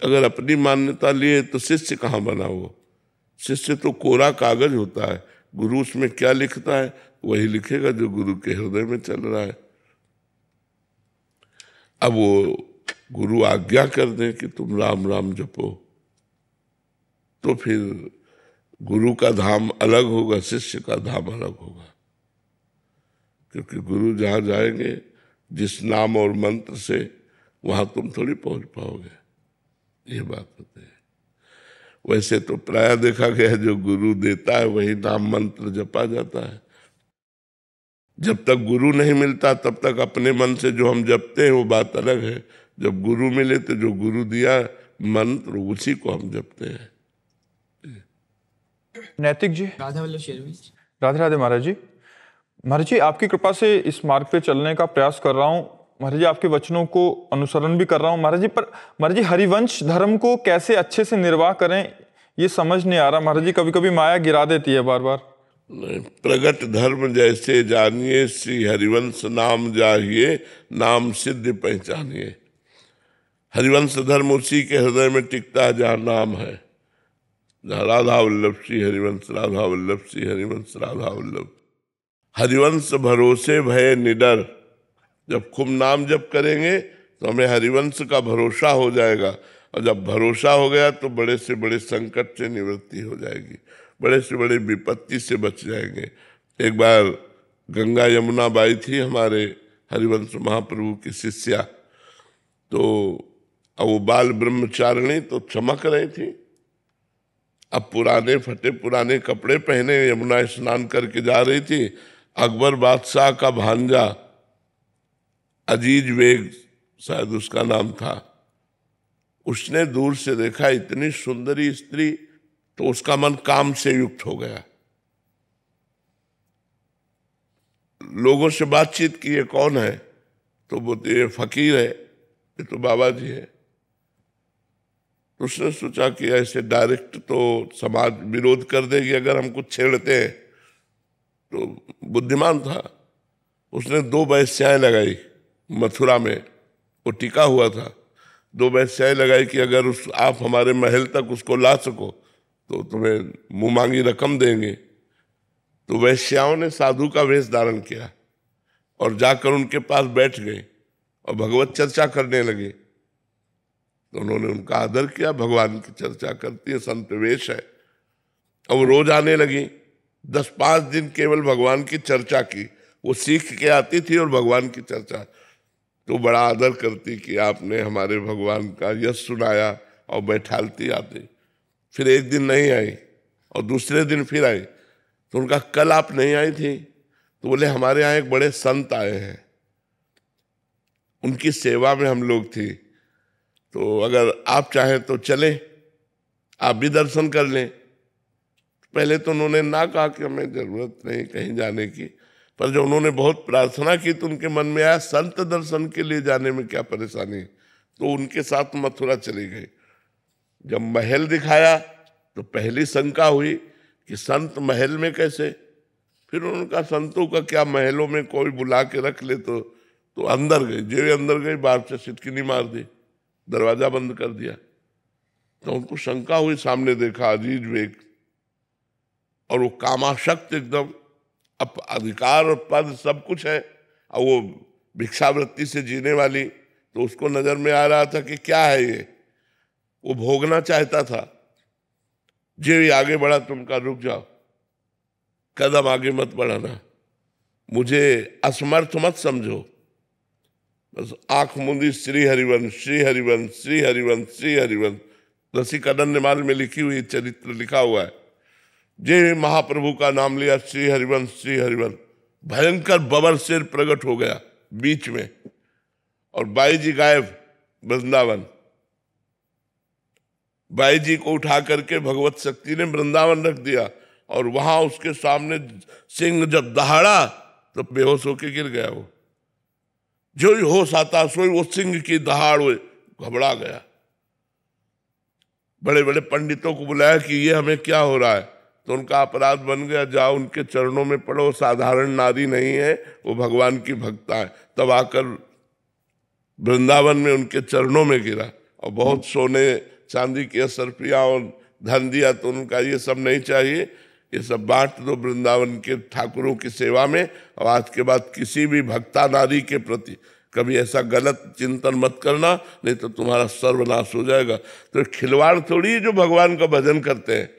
S2: अगर अपनी मान्यता लिए तो शिष्य कहाँ बना वो? शिष्य तो कोरा कागज होता है, गुरु उसमें क्या लिखता है वही लिखेगा जो गुरु के हृदय में चल रहा है। अब वो गुरु आज्ञा कर दें कि तुम राम राम जपो, तो फिर गुरु का धाम अलग होगा, शिष्य का धाम अलग होगा। क्योंकि गुरु जहाँ जाएंगे जिस नाम और मंत्र से, वहां तुम थोड़ी पहुंच पाओगे, ये बात होती है। वैसे तो प्राय देखा गया है जो गुरु देता है वही नाम मंत्र जपा जाता है। जब तक गुरु नहीं मिलता तब तक अपने मन से जो हम जपते हैं वो बात अलग है। जब गुरु मिले तो जो गुरु दिया मंत्र उसी को हम जपते हैं।
S1: नैतिक जी।
S4: राधा वल्लभ शेरवी।
S1: राधे राधे महाराज जी। महाराज जी, आपकी कृपा से इस मार्ग पे चलने का प्रयास कर रहा हूँ महाराज जी, आपके वचनों को अनुसरण भी कर रहा हूँ महाराज जी। पर महाराज जी, हरिवंश धर्म को कैसे अच्छे से निर्वाह करें ये समझ नहीं आ रहा महाराज जी। कभी कभी माया गिरा देती है बार बार।
S2: प्रगट धर्म जैसे जानिए, श्री हरिवंश नाम जाहिए, नाम सिद्ध पहचानिए। हरिवंश धर्म उसी के हृदय में टिकता है जहाँ नाम है, जहाँ राधा वल्लभ श्री हरिवंश, राधा वल्लभ श्री हरिवंश, राधा वल्लभ। हरिवंश भरोसे भय निडर। जब खूब नाम जप करेंगे तो हमें हरिवंश का भरोसा हो जाएगा, और जब भरोसा हो गया तो बड़े से बड़े संकट से निवृत्ति हो जाएगी, बड़े से बड़े विपत्ति से बच जाएंगे। एक बार गंगा यमुना बाई थी हमारे हरिवंश महाप्रभु की शिष्या, तो अब वो बाल ब्रह्मचारिणी तो चमक रही थी। अब पुराने फटे पुराने कपड़े पहने यमुना स्नान करके जा रही थी। अकबर बादशाह का भांजा अजीज बेग शायद उसका नाम था, उसने दूर से देखा इतनी सुंदरी स्त्री, तो उसका मन काम से युक्त हो गया। लोगों से बातचीत की, ये कौन है? तो बोलते ये फकीर है, ये तो बाबा जी है। तो उसने सोचा कि ऐसे डायरेक्ट तो समाज विरोध कर देगी अगर हम कुछ छेड़ते हैं, तो बुद्धिमान था। उसने 2 वैश्याएं लगाई मथुरा में, वो टिका हुआ था। 2 वैश्याएं लगाई कि अगर आप हमारे महल तक उसको ला सको तो तुम्हें मुंह मांगी रकम देंगे। तो वैश्याओं ने साधु का वेश धारण किया और जाकर उनके पास बैठ गए और भगवत चर्चा करने लगे। तो उन्होंने उनका आदर किया, भगवान की चर्चा करती है, संत वेश है। अब रोज आने लगी, 10-5 दिन केवल भगवान की चर्चा की। वो सीख के आती थी और भगवान की चर्चा, तो बड़ा आदर करती कि आपने हमारे भगवान का यश सुनाया, और बैठालती आती। फिर एक दिन नहीं आई और दूसरे दिन फिर आई, तो उनका कल आप नहीं आई थी? तो बोले हमारे यहाँ एक बड़े संत आए हैं, उनकी सेवा में हम लोग थी, तो अगर आप चाहें तो चलें, आप भी दर्शन कर लें। पहले तो उन्होंने ना कहा कि हमें जरूरत नहीं कहीं जाने की, पर जब उन्होंने बहुत प्रार्थना की तो उनके मन में आया संत दर्शन के लिए जाने में क्या परेशानी, तो उनके साथ मथुरा चली गई। जब महल दिखाया तो पहली शंका हुई कि संत महल में कैसे। फिर उनका संतों का क्या, महलों में कोई बुला के रख ले तो अंदर गई। जो अंदर गई बाहर से सिटकिनी मार दी, दरवाजा बंद कर दिया। तो उनको शंका हुई, सामने देखा अजीज बेग, और वो कामाशक्त एकदम, अब अधिकार और पद सब कुछ है, और वो भिक्षावृत्ति से जीने वाली। तो उसको नजर में आ रहा था कि क्या है ये, वो भोगना चाहता था। जो ही आगे बढ़ा, तुम का रुक जाओ, कदम आगे मत बढ़ाना, मुझे असमर्थ मत समझो। बस आंख मूंदी, श्री हरिवंश श्री हरिवंश श्री हरिवंश श्री हरिवंश। रसिक अनन्यमाल में लिखी हुई चरित्र लिखा हुआ है। जे महाप्रभु का नाम लिया, श्री हरिवंश श्री हरिवंश, भयंकर बबर शेर प्रकट हो गया बीच में, और बाई जी गायब वृंदावन। बाई जी को उठा करके भगवत शक्ति ने वृंदावन रख दिया, और वहां उसके सामने सिंह जब दहाड़ा तो बेहोश होके गिर गया। वो जो ही होश आता सोई वो सिंह की दहाड़ हुए, घबरा गया। बड़े बड़े पंडितों को बुलाया कि ये हमें क्या हो रहा है, तो उनका अपराध बन गया, जाओ उनके चरणों में पड़ो, साधारण नारी नहीं है, वो भगवान की भक्ता है। तब आकर वृंदावन में उनके चरणों में गिरा और बहुत सोने चांदी की असरफियाँ और धन दिया तो उनका ये सब नहीं चाहिए। ये सब बांट दो वृंदावन के ठाकुरों की सेवा में। और आज के बाद किसी भी भक्ता नारी के प्रति कभी ऐसा गलत चिंतन मत करना, नहीं तो तुम्हारा सर्वनाश हो जाएगा। तो खिलवाड़ थोड़ी जो भगवान का भजन करते हैं।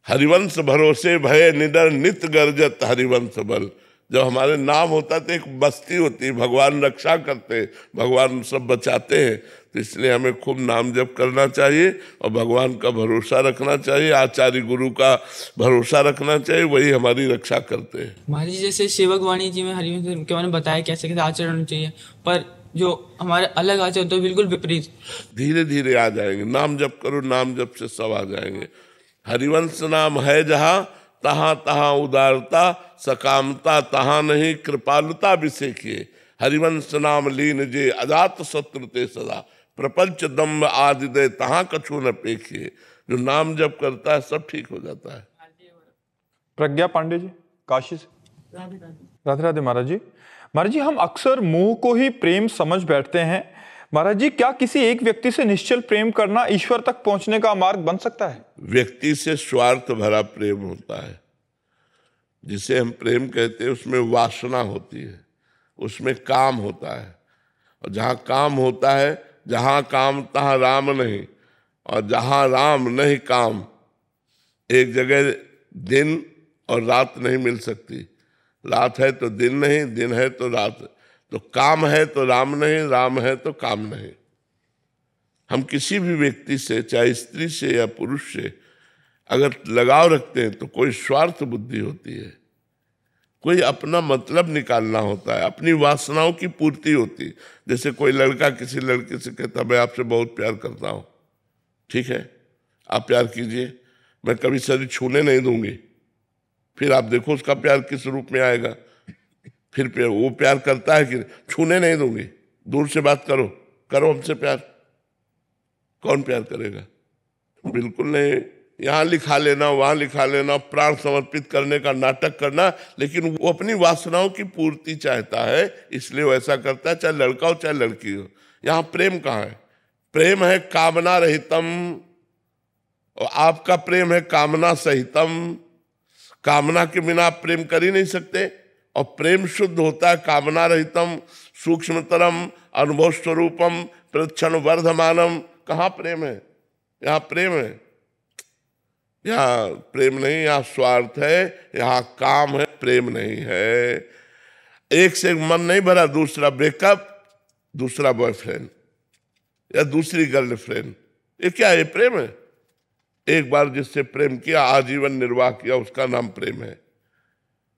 S2: हरिवंश भरोसे भय निडर नित गर्जत हरिवंश बल। जब हमारे नाम होता तो एक बस्ती होती, भगवान रक्षा करते, भगवान सब बचाते हैं। तो इसलिए हमें खूब नाम जप करना चाहिए और भगवान का भरोसा रखना चाहिए, आचार्य गुरु का भरोसा रखना चाहिए, वही हमारी रक्षा करते हैं।
S7: महाराज जी जैसे सेवक वाणी जी में हरिवंश के बारे में बताया कैसे कैसे आचरण होना चाहिए, पर जो हमारे अलग आचरण तो बिल्कुल विपरीत।
S2: धीरे धीरे आ जाएंगे। नाम जप करो, नाम जप से सब आ जाएंगे। हरिवंश नाम है जहाँ तहाँ तहाँ उदारता, सकामता तहाँ नहीं कृपालुता विषेखिए। हरिवंश नाम लीन जे अजात शत्रु ते सदा, प्रपंच दम्भ आदि दे तहाँ कछु न पेखिए। जो नाम जप करता है सब ठीक हो जाता है।
S1: प्रज्ञा पांडे जी काशी से। राधे राधे महाराज जी। महाराज जी, हम अक्सर मोह को ही प्रेम समझ बैठते हैं। महाराज जी, क्या किसी एक व्यक्ति से निश्चल प्रेम करना ईश्वर तक पहुंचने का मार्ग बन सकता है?
S2: व्यक्ति से स्वार्थ भरा प्रेम होता है। जिसे हम प्रेम कहते हैं उसमें वासना होती है, उसमें काम होता है। और जहाँ काम होता है, जहाँ काम तहाँ राम नहीं, और जहाँ राम नहीं काम। एक जगह दिन और रात नहीं मिल सकती। रात है तो दिन नहीं, दिन है तो रात। तो काम है तो राम नहीं, राम है तो काम नहीं। हम किसी भी व्यक्ति से, चाहे स्त्री से या पुरुष से, अगर लगाव रखते हैं तो कोई स्वार्थ बुद्धि होती है, कोई अपना मतलब निकालना होता है, अपनी वासनाओं की पूर्ति होती है। जैसे कोई लड़का किसी लड़की से कहता मैं आपसे बहुत प्यार करता हूँ, ठीक है, आप प्यार कीजिए, मैं कभी शरीर छूने नहीं दूंगी। फिर आप देखो उसका प्यार किस रूप में आएगा। फिर वो प्यार करता है कि छूने नहीं दूंगी, दूर से बात करो, करो हमसे प्यार। कौन प्यार करेगा? बिल्कुल नहीं। यहाँ लिखा लेना, वहाँ लिखा लेना, प्राण समर्पित करने का नाटक करना, लेकिन वो अपनी वासनाओं की पूर्ति चाहता है, इसलिए वो ऐसा करता है, चाहे लड़का हो चाहे लड़की हो। यहाँ प्रेम कहाँ है? प्रेम है कामना रहितम, और आपका प्रेम है कामना सहितम। कामना के बिना आप प्रेम कर ही नहीं सकते। और प्रेम शुद्ध होता है कामना रहितम, सूक्ष्मतरम, अनुभव स्वरूपम, प्रक्षण वर्धमानम। कहाँ प्रेम है? यहाँ प्रेम है, यहाँ प्रेम नहीं, यहाँ स्वार्थ है, यहाँ काम है, प्रेम नहीं है। एक से मन नहीं भरा, दूसरा ब्रेकअप, दूसरा बॉयफ्रेंड या दूसरी गर्लफ्रेंड, ये क्या है? प्रेम है? एक बार जिससे प्रेम किया, आजीवन निर्वाह किया, उसका नाम प्रेम है।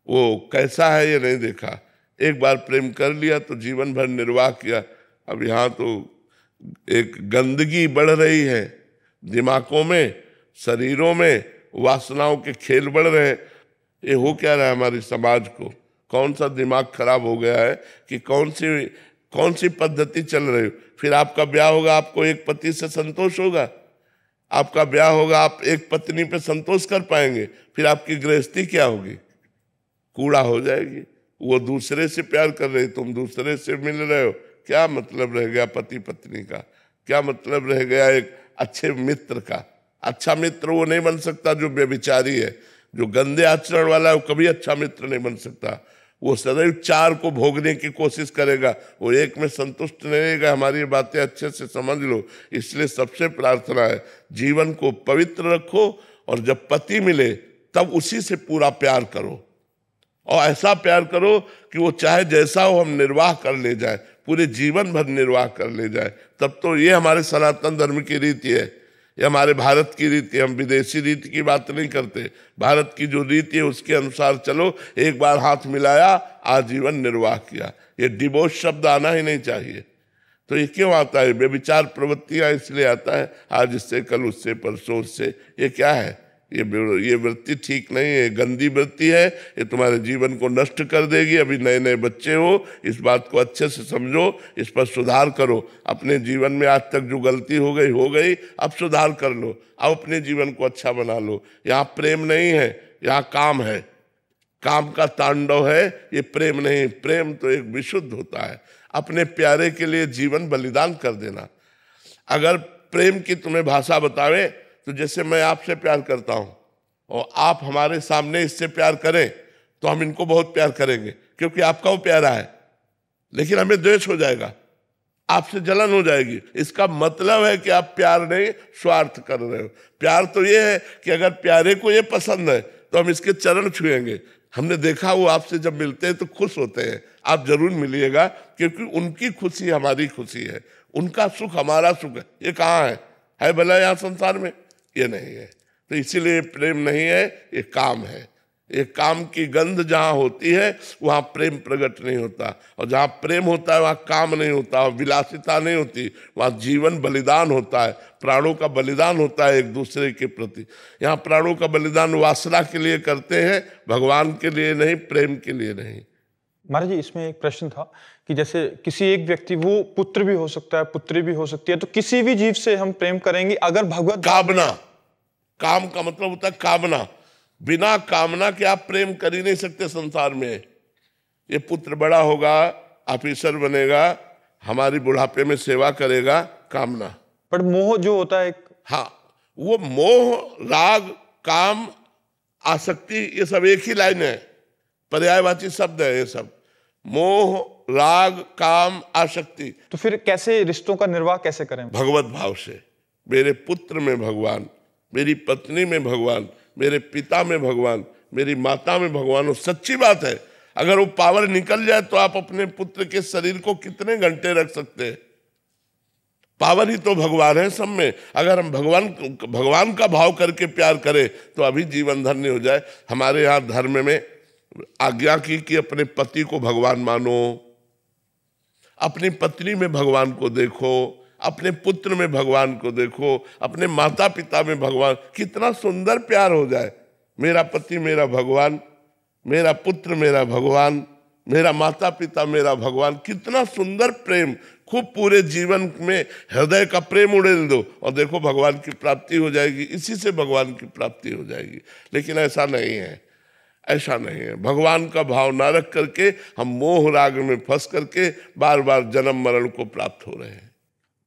S2: वो कैसा है ये नहीं देखा। एक बार प्रेम कर लिया तो जीवन भर निर्वाह किया। अब यहाँ तो एक गंदगी बढ़ रही है, दिमागों में, शरीरों में वासनाओं के खेल बढ़ रहे हैं। ये हो क्या रहा है हमारे समाज को? कौन सा दिमाग खराब हो गया है कि कौन सी पद्धति चल रही है? फिर आपका ब्याह होगा, आपको एक पति से संतोष होगा? आपका ब्याह होगा, आप एक पत्नी पे संतोष कर पाएंगे? फिर आपकी गृहस्थी क्या होगी? कूड़ा हो जाएगी। वो दूसरे से प्यार कर रहे, तुम दूसरे से मिल रहे हो, क्या मतलब रह गया पति पत्नी का? क्या मतलब रह गया एक अच्छे मित्र का? अच्छा मित्र वो नहीं बन सकता जो व्यभिचारी है, जो गंदे आचरण वाला है, वो कभी अच्छा मित्र नहीं बन सकता। वो सदैव चार को भोगने की कोशिश करेगा, वो एक में संतुष्ट नहीं रहेगा। हमारी बातें अच्छे से समझ लो। इसलिए सबसे प्रार्थना है, जीवन को पवित्र रखो, और जब पति मिले तब उसी से पूरा प्यार करो, और ऐसा प्यार करो कि वो चाहे जैसा हो हम निर्वाह कर ले जाए, पूरे जीवन भर निर्वाह कर ले जाए। तब तो ये हमारे सनातन धर्म की रीति है, ये हमारे भारत की रीति। हम विदेशी रीति की बात नहीं करते। भारत की जो रीति है उसके अनुसार चलो। एक बार हाथ मिलाया, आजीवन निर्वाह किया। ये डिवोर्स शब्द आना ही नहीं चाहिए। तो ये क्यों आता है? बेविचार प्रवृत्तियां इसलिए आता है, आज इससे, कल उससे, परसों उससे। ये क्या है? ये वृत्ति ठीक नहीं है, गंदी वृत्ति है। ये तुम्हारे जीवन को नष्ट कर देगी। अभी नए नए बच्चे हो, इस बात को अच्छे से समझो, इस पर सुधार करो। अपने जीवन में आज तक जो गलती हो गई, अब सुधार कर लो, अब अपने जीवन को अच्छा बना लो। यहाँ प्रेम नहीं है, यहाँ काम है, काम का तांडव है। ये प्रेम नहीं। प्रेम तो एक विशुद्ध होता है, अपने प्यारे के लिए जीवन बलिदान कर देना। अगर प्रेम की तुम्हें भाषा बतावे तो जैसे मैं आपसे प्यार करता हूं और आप हमारे सामने इससे प्यार करें तो हम इनको बहुत प्यार करेंगे क्योंकि आपका वो प्यारा है, लेकिन हमें द्वेष हो जाएगा, आपसे जलन हो जाएगी। इसका मतलब है कि आप प्यार नहीं स्वार्थ कर रहे हो। प्यार तो ये है कि अगर प्यारे को ये पसंद है तो हम इसके चरण छुएंगे। हमने देखा वो आपसे जब मिलते हैं तो खुश होते हैं। आप जरूर मिलिएगा क्योंकि उनकी खुशी हमारी खुशी है, उनका सुख हमारा सुख है। ये कहाँ है भला यहाँ संसार में? ये नहीं है। तो इसीलिए प्रेम नहीं है, ये काम है। ये काम की गंध जहाँ होती है वहाँ प्रेम प्रकट नहीं होता, और जहाँ प्रेम होता है वहाँ काम नहीं होता, विलासिता नहीं होती, वहाँ जीवन बलिदान होता है, प्राणों का बलिदान होता है एक दूसरे के प्रति। यहाँ प्राणों का बलिदान वासना के लिए करते हैं, भगवान के लिए नहीं, प्रेम के लिए नहीं।
S1: महाराज जी, इसमें एक प्रश्न था कि जैसे किसी एक व्यक्ति, वो पुत्र भी हो सकता है, पुत्री भी हो सकती है, तो किसी भी जीव से हम प्रेम करेंगे अगर भगवत
S2: कामना, काम का मतलब होता है कामना। बिना कामना के आप प्रेम कर ही नहीं सकते संसार में। ये पुत्र बड़ा होगा, ऑफिसर बनेगा, हमारी बुढ़ापे में सेवा करेगा, कामना।
S1: पर मोह जो होता है,
S2: हाँ, वो मोह, राग, काम, आसक्ति, ये सब एक ही लाइन है, पर्यायवाची शब्द है ये सब। मोह, राग, काम, आसक्ति।
S1: तो फिर कैसे रिश्तों का निर्वाह कैसे करें?
S2: भगवत भाव से। मेरे पुत्र में भगवान, मेरी पत्नी में भगवान, मेरे पिता में भगवान, मेरी माता में भगवान। वो सच्ची बात है। अगर वो पावर निकल जाए तो आप अपने पुत्र के शरीर को कितने घंटे रख सकते हैं? पावर ही तो भगवान है सब में। अगर हम भगवान का भाव करके प्यार करें तो अभी जीवन धन्य हो जाए। हमारे यहाँ धर्म में आज्ञा की कि अपने पति को भगवान मानो, अपनी पत्नी में भगवान को देखो, अपने पुत्र में भगवान को देखो, अपने माता पिता में भगवान। कितना सुंदर प्यार हो जाए। मेरा पति मेरा भगवान, मेरा पुत्र मेरा भगवान, मेरा माता पिता मेरा भगवान। कितना सुंदर प्रेम। खूब पूरे जीवन में हृदय का प्रेम उड़ेल दो और देखो भगवान की प्राप्ति हो जाएगी। इसी से भगवान की प्राप्ति हो जाएगी। लेकिन ऐसा नहीं है, ऐसा नहीं है। भगवान का भाव ना रख करके हम मोह राग में फंस करके बार बार जन्म मरण को प्राप्त हो रहे हैं।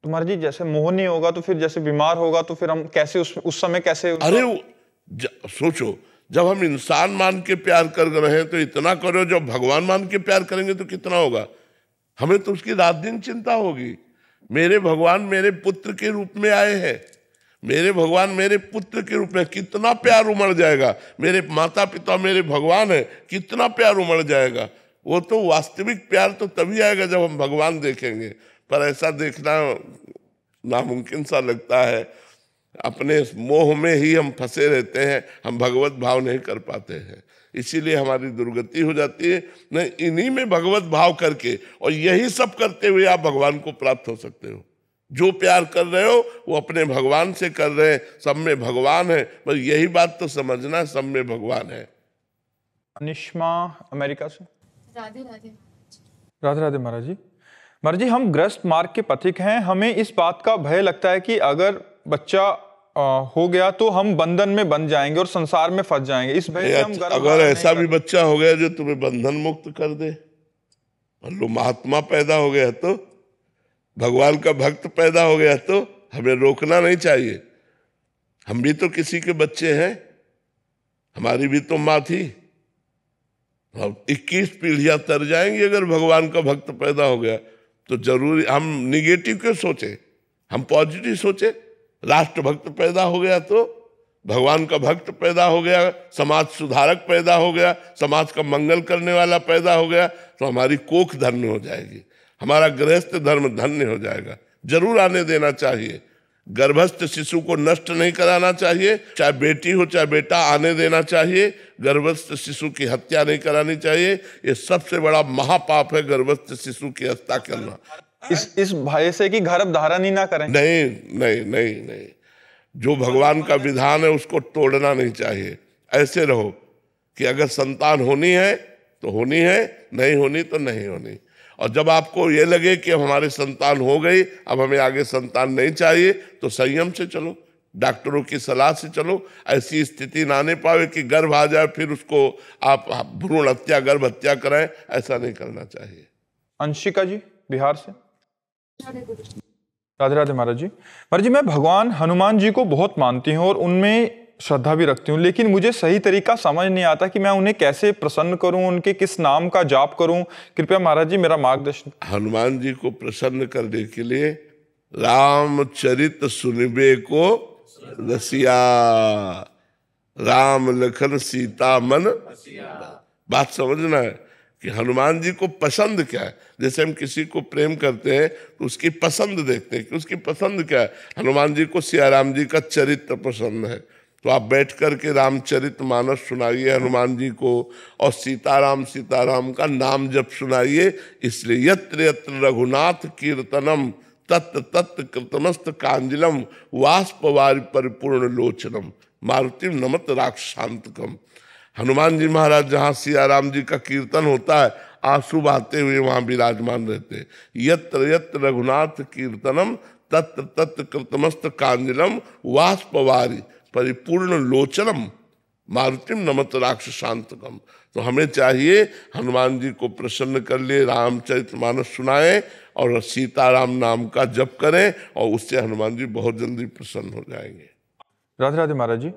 S1: तुम्हारा जी, जैसे मोह नहीं होगा तो फिर जैसे बीमार होगा तो फिर हम कैसे उस समय कैसे
S2: अरे सोचो, जब हम इंसान मान के प्यार कर रहे हैं तो इतना करो, जब भगवान मान के प्यार करेंगे तो कितना होगा। हमें तो उसकी रात दिन चिंता होगी। मेरे भगवान मेरे पुत्र के रूप में आए हैं, मेरे भगवान मेरे पुत्र के रूप में, कितना प्यार उमड़ जाएगा। मेरे माता पिता मेरे भगवान है, कितना प्यार उमड़ जाएगा। वो तो वास्तविक प्यार तो तभी आएगा जब हम भगवान देखेंगे। पर ऐसा देखना नामुमकिन सा लगता है। अपने मोह में ही हम फंसे रहते हैं, हम भगवत भाव नहीं कर पाते हैं, इसीलिए हमारी दुर्गति हो जाती है। नहीं, इन्हीं में भगवत भाव करके और यही सब करते हुए आप भगवान को प्राप्त हो सकते हो। जो प्यार कर रहे हो वो अपने भगवान से कर रहे हैं। सब में भगवान है, बस यही बात तो समझना, सब में भगवान है।
S1: अनिश्मा अमेरिका से।
S5: राधे राधे।
S1: राधे राधे महाराज जी। महाराज जी, हम ग्रस्त मार्ग के पथिक हैं। हमें इस बात का भय लगता है कि अगर बच्चा हो गया तो हम बंधन में बन जाएंगे और संसार में फंस जाएंगे। इस भय से हम
S2: अगर ऐसा भी बच्चा हो गया जो तुम्हें बंधन मुक्त कर दे, और लो महात्मा पैदा हो गया तो, भगवान का भक्त पैदा हो गया तो हमें रोकना नहीं चाहिए। हम भी तो किसी के बच्चे हैं, हमारी भी तो माँ थी। हम 21 पीढ़ियां तर जाएंगी अगर भगवान का भक्त पैदा हो गया तो। जरूरी हम निगेटिव क्यों सोचे, हम पॉजिटिव सोचे। राष्ट्र भक्त पैदा हो गया तो, भगवान का भक्त पैदा हो गया, समाज सुधारक पैदा हो गया, समाज का मंगल करने वाला पैदा हो गया, तो हमारी कोख धन्य हो जाएगी, हमारा गृहस्थ धर्म धन्य हो जाएगा। जरूर आने देना चाहिए। गर्भस्थ शिशु को नष्ट नहीं कराना चाहिए, चाहे बेटी हो चाहे बेटा, आने देना चाहिए। गर्भस्थ शिशु की हत्या नहीं करानी चाहिए। ये सबसे बड़ा महापाप है, गर्भस्थ शिशु की हत्या करना।
S1: इस भय से कि गर्भ धारण ही ना करें।
S2: नहीं नहीं नहीं नहीं, जो भगवान का विधान है उसको तोड़ना नहीं चाहिए। ऐसे रहो कि अगर संतान होनी है तो होनी है, नहीं होनी तो नहीं होनी। और जब आपको ये लगे कि हमारे संतान हो गई, अब हमें आगे संतान नहीं चाहिए, तो संयम से चलो, डॉक्टरों की सलाह से चलो। ऐसी स्थिति ना आने पावे कि गर्भ आ जाए फिर उसको आप भ्रूण हत्या, गर्भ हत्या कराएं, ऐसा नहीं करना चाहिए।
S1: अंशिका जी बिहार से। राधे राधे महाराज जी। महाराज जी, मैं भगवान हनुमान जी को बहुत मानती हूँ और उनमें श्रद्धा भी रखती हूँ, लेकिन मुझे सही तरीका समझ नहीं आता कि मैं उन्हें कैसे प्रसन्न करूँ, उनके किस नाम का जाप करूँ। कृपया महाराज जी मेरा मार्गदर्शन।
S2: हनुमान जी को प्रसन्न करने के लिए रामचरित सुनिबे को रसिया, राम लखन सीता मन। बात समझना है कि हनुमान जी को पसंद क्या है। जैसे हम किसी को प्रेम करते हैं तो उसकी पसंद देखते हैं कि उसकी पसंद क्या है। हनुमान जी को सिया राम जी का चरित्र पसंद है, तो आप बैठ कर के रामचरित मानस सुनाइए हनुमान जी को, और सीताराम का नाम जप सुनाइए। इसलिए यत्र यत्र रघुनाथ कीर्तनम तत् तत् कृतमस्त कांजलम वाष्पवारि परिपूर्ण लोचनम मारुतिम नमत राक्षांतकम। हनुमान जी महाराज जहाँ सिया राम जी का कीर्तन होता है, आंसू बहाते हुए वहां विराजमान रहते हैं। यत्र यत्र रघुनाथ कीर्तनम तत्र तत्र कृतमस्त कांजलम वाष्पवारि परिपूर्ण लोचनम मारुतिम नमत राक्षसांतकम। तो हमें चाहिए हनुमान जी को प्रसन्न कर लिए, रामचरितमानस सुनाएं और सीताराम नाम का जप करें, और उससे हनुमान जी बहुत जल्दी प्रसन्न हो जाएंगे।
S1: राधे राधे महाराज जी।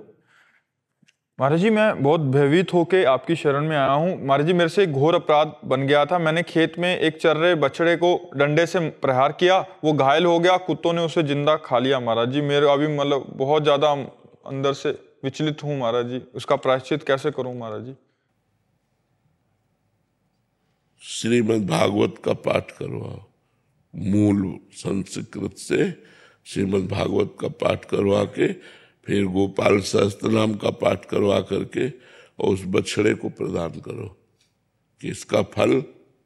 S1: महाराज जी, मैं बहुत भयभीत होकर आपकी शरण में आया हूँ। महाराज जी, मेरे से एक घोर अपराध बन गया था। मैंने खेत में एक चर रहे बछड़े को डंडे से प्रहार किया, वो घायल हो गया, कुत्तों ने उसे जिंदा खा लिया। महाराज जी, मेरे अभी मतलब बहुत ज्यादा अंदर से विचलित हूँ महाराज जी, उसका प्रायश्चित कैसे करूँ महाराज जी?
S2: श्रीमद् भागवत का पाठ करवाओ, मूल संस्कृत से श्रीमद् भागवत का पाठ करवा के फिर गोपाल सहस्त्र नाम का पाठ करवा करके और उस बछड़े को प्रदान करो कि इसका फल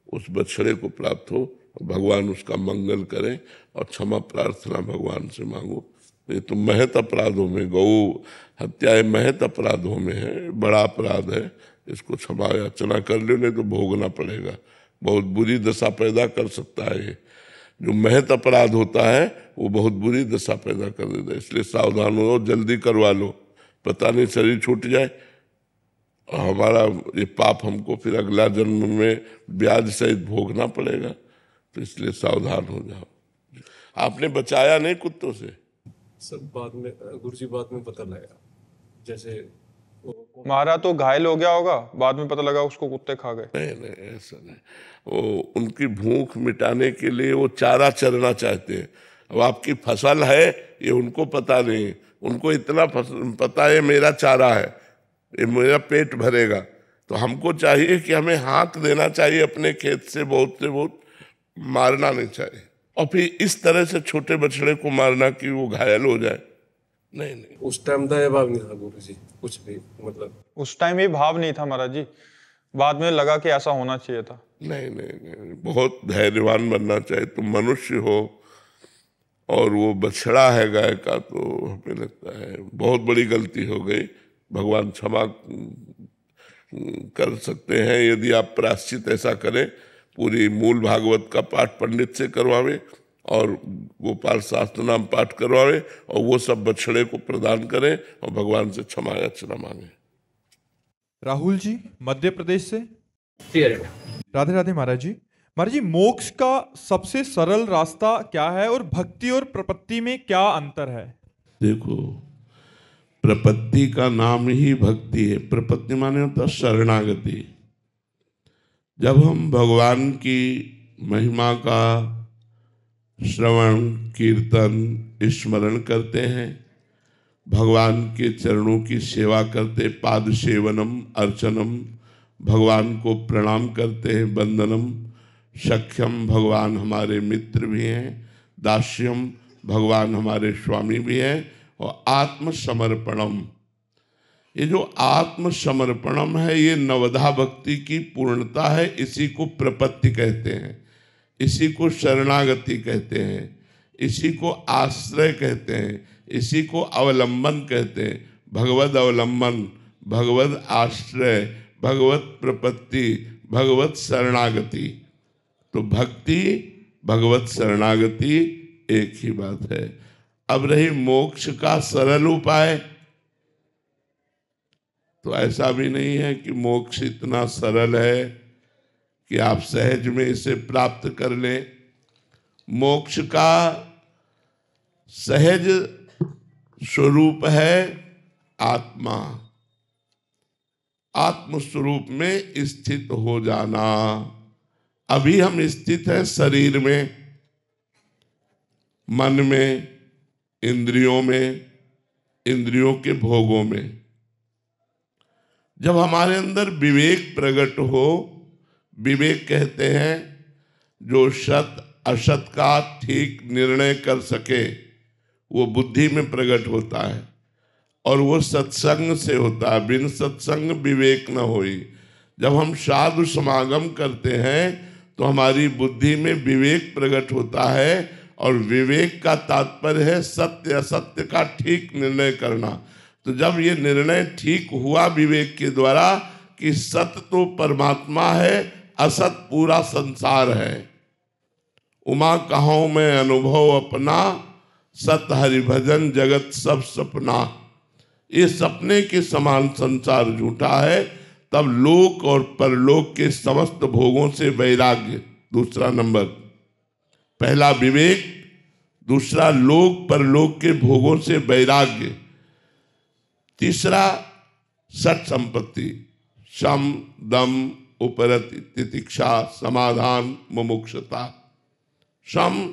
S2: उस बछड़े को प्राप्त हो, भगवान उसका मंगल करें, और क्षमा प्रार्थना भगवान से मांगो। ये तो महत अपराधों में, गौ हत्या महत अपराधों में है, बड़ा अपराध है। इसको क्षमा याचना कर लो, नहीं तो भोगना पड़ेगा। बहुत बुरी दशा पैदा कर सकता है ये। जो महत अपराध होता है वो बहुत बुरी दशा पैदा कर देता है। इसलिए सावधान हो, जल्दी करवा लो, पता नहीं शरीर छूट जाए और हमारा ये पाप हमको फिर अगला जन्म में ब्याज सहित भोगना पड़ेगा। तो इसलिए सावधान हो जाओ। आपने बचाया नहीं कुत्तों से?
S8: सब बाद में गुरुजी बाद में पता लगा, जैसे
S1: मारा तो घायल हो गया होगा, बाद में पता लगा उसको कुत्ते खा गए।
S2: नहीं ऐसा नहीं, वो उनकी भूख मिटाने के लिए वो चारा चरना चाहते हैं। अब आपकी फसल है ये उनको पता नहीं, उनको इतना पता है मेरा चारा है, ये मेरा पेट भरेगा। तो हमको चाहिए कि हमें हाँक देना चाहिए अपने खेत से बहुत, मारना नहीं चाहिए। और फिर इस तरह से छोटे बछड़े को मारना कि वो घायल हो जाए, नहीं।
S8: उस टाइम दया भाव नहीं था गुरुजी, कुछ भी, मतलब
S1: उस टाइम ये भाव नहीं था महाराज जी, बाद में लगा कि ऐसा होना चाहिए था।
S2: नहीं, बहुत धैर्यवान बनना चाहिए। तुम मनुष्य हो और वो बछड़ा है गाय का, तो हमें लगता है बहुत बड़ी गलती हो गई। भगवान क्षमा कर सकते हैं यदि आप प्रायश्चित ऐसा करें। पूरी मूल भागवत का पाठ पंडित से करवावे और गोपाल शास्त्र नाम पाठ करवावे और वो सब बछड़े को प्रदान करें और भगवान से क्षमा याचना मांगे।
S9: राहुल जी मध्य प्रदेश से। राधे राधे महाराज जी। महाराज जी, मोक्ष का सबसे सरल रास्ता क्या है और भक्ति और प्रपत्ति में क्या अंतर है?
S2: देखो, प्रपत्ति का नाम ही भक्ति है। प्रपत्ति माने होता शरणागति। जब हम भगवान की महिमा का श्रवण कीर्तन स्मरण करते हैं, भगवान के चरणों की सेवा करते, पाद सेवनम अर्चनम, भगवान को प्रणाम करते हैं, वंदनम, सख्यम भगवान हमारे मित्र भी हैं, दास्यम भगवान हमारे स्वामी भी हैं, और आत्मसमर्पणम, ये जो आत्मसमर्पणम है ये नवधा भक्ति की पूर्णता है। इसी को प्रपत्ति कहते हैं, इसी को शरणागति कहते हैं, इसी को आश्रय कहते हैं, इसी को अवलंबन कहते हैं। भगवद अवलंबन, भगवद आश्रय, भगवत प्रपत्ति, भगवत शरणागति। तो भक्ति भगवत शरणागति एक ही बात है। अब रही मोक्ष का सरल उपाय, तो ऐसा भी नहीं है कि मोक्ष इतना सरल है कि आप सहज में इसे प्राप्त कर लें। मोक्ष का सहज स्वरूप है आत्मा। आत्म स्वरूप में स्थित हो जाना। अभी हम स्थित हैं शरीर में, मन में, इंद्रियों में, इंद्रियों के भोगों में। जब हमारे अंदर विवेक प्रकट हो, विवेक कहते हैं जो सत असत का ठीक निर्णय कर सके, वो बुद्धि में प्रकट होता है और वो सत्संग से होता है। बिन सत्संग विवेक न होई। जब हम साधु समागम करते हैं तो हमारी बुद्धि में विवेक प्रकट होता है, और विवेक का तात्पर्य है सत्य असत्य का ठीक निर्णय करना। तो जब ये निर्णय ठीक हुआ विवेक के द्वारा कि सत्य तो परमात्मा है, असत पूरा संसार है, उमा कहो मैं अनुभव अपना, सत हरिभजन जगत सब सपना। ये सपने के समान संसार झूठा है। तब लोक और परलोक के समस्त भोगों से वैराग्य, दूसरा नंबर। पहला विवेक, दूसरा लोक परलोक के भोगों से वैराग्य, तीसरा सत संपत्ति, शम दम उपरति तितिक्षा समाधान मुमुक्षुता। शम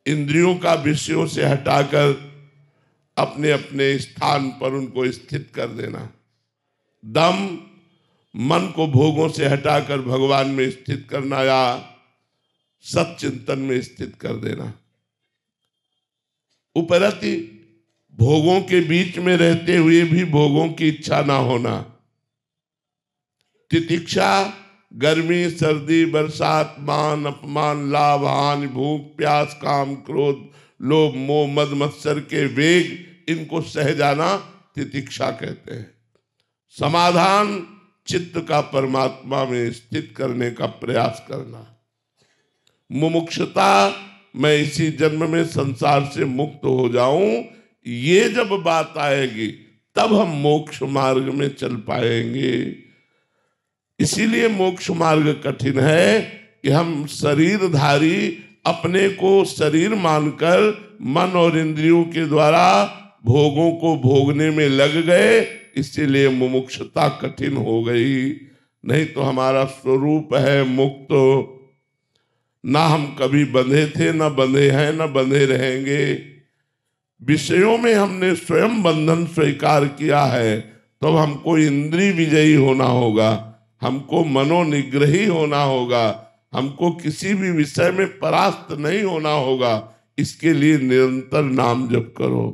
S2: इंद्रियों का विषयों से हटाकर अपने अपने स्थान पर उनको स्थित कर देना। दम मन को भोगों से हटाकर भगवान में स्थित करना या सच्चिंतन में स्थित कर देना। उपरति भोगों के बीच में रहते हुए भी भोगों की इच्छा ना होना। तितिक्षा गर्मी सर्दी बरसात मान अपमान लाभ हानि भूख प्यास काम क्रोध लोभ मोह मद मत्सर के वेग, इनको सह जाना तितिक्षा कहते हैं। समाधान चित्त का परमात्मा में स्थित करने का प्रयास करना। मुमुक्षुता मैं इसी जन्म में संसार से मुक्त हो जाऊं, ये जब बात आएगी तब हम मोक्ष मार्ग में चल पाएंगे। इसीलिए मोक्ष मार्ग कठिन है कि हम शरीरधारी अपने को शरीर मानकर मन और इंद्रियों के द्वारा भोगों को भोगने में लग गए, इसीलिए मुमुक्षुता कठिन हो गई। नहीं तो हमारा स्वरूप है मुक्त। ना हम कभी बंधे थे, ना बंधे हैं, ना बंधे रहेंगे। विषयों में हमने स्वयं बंधन स्वीकार किया है, तो हमको इंद्रिय विजयी होना होगा, हमको मनोनिग्रही होना होगा, हमको किसी भी विषय में परास्त नहीं होना होगा। इसके लिए निरंतर नाम जप करो।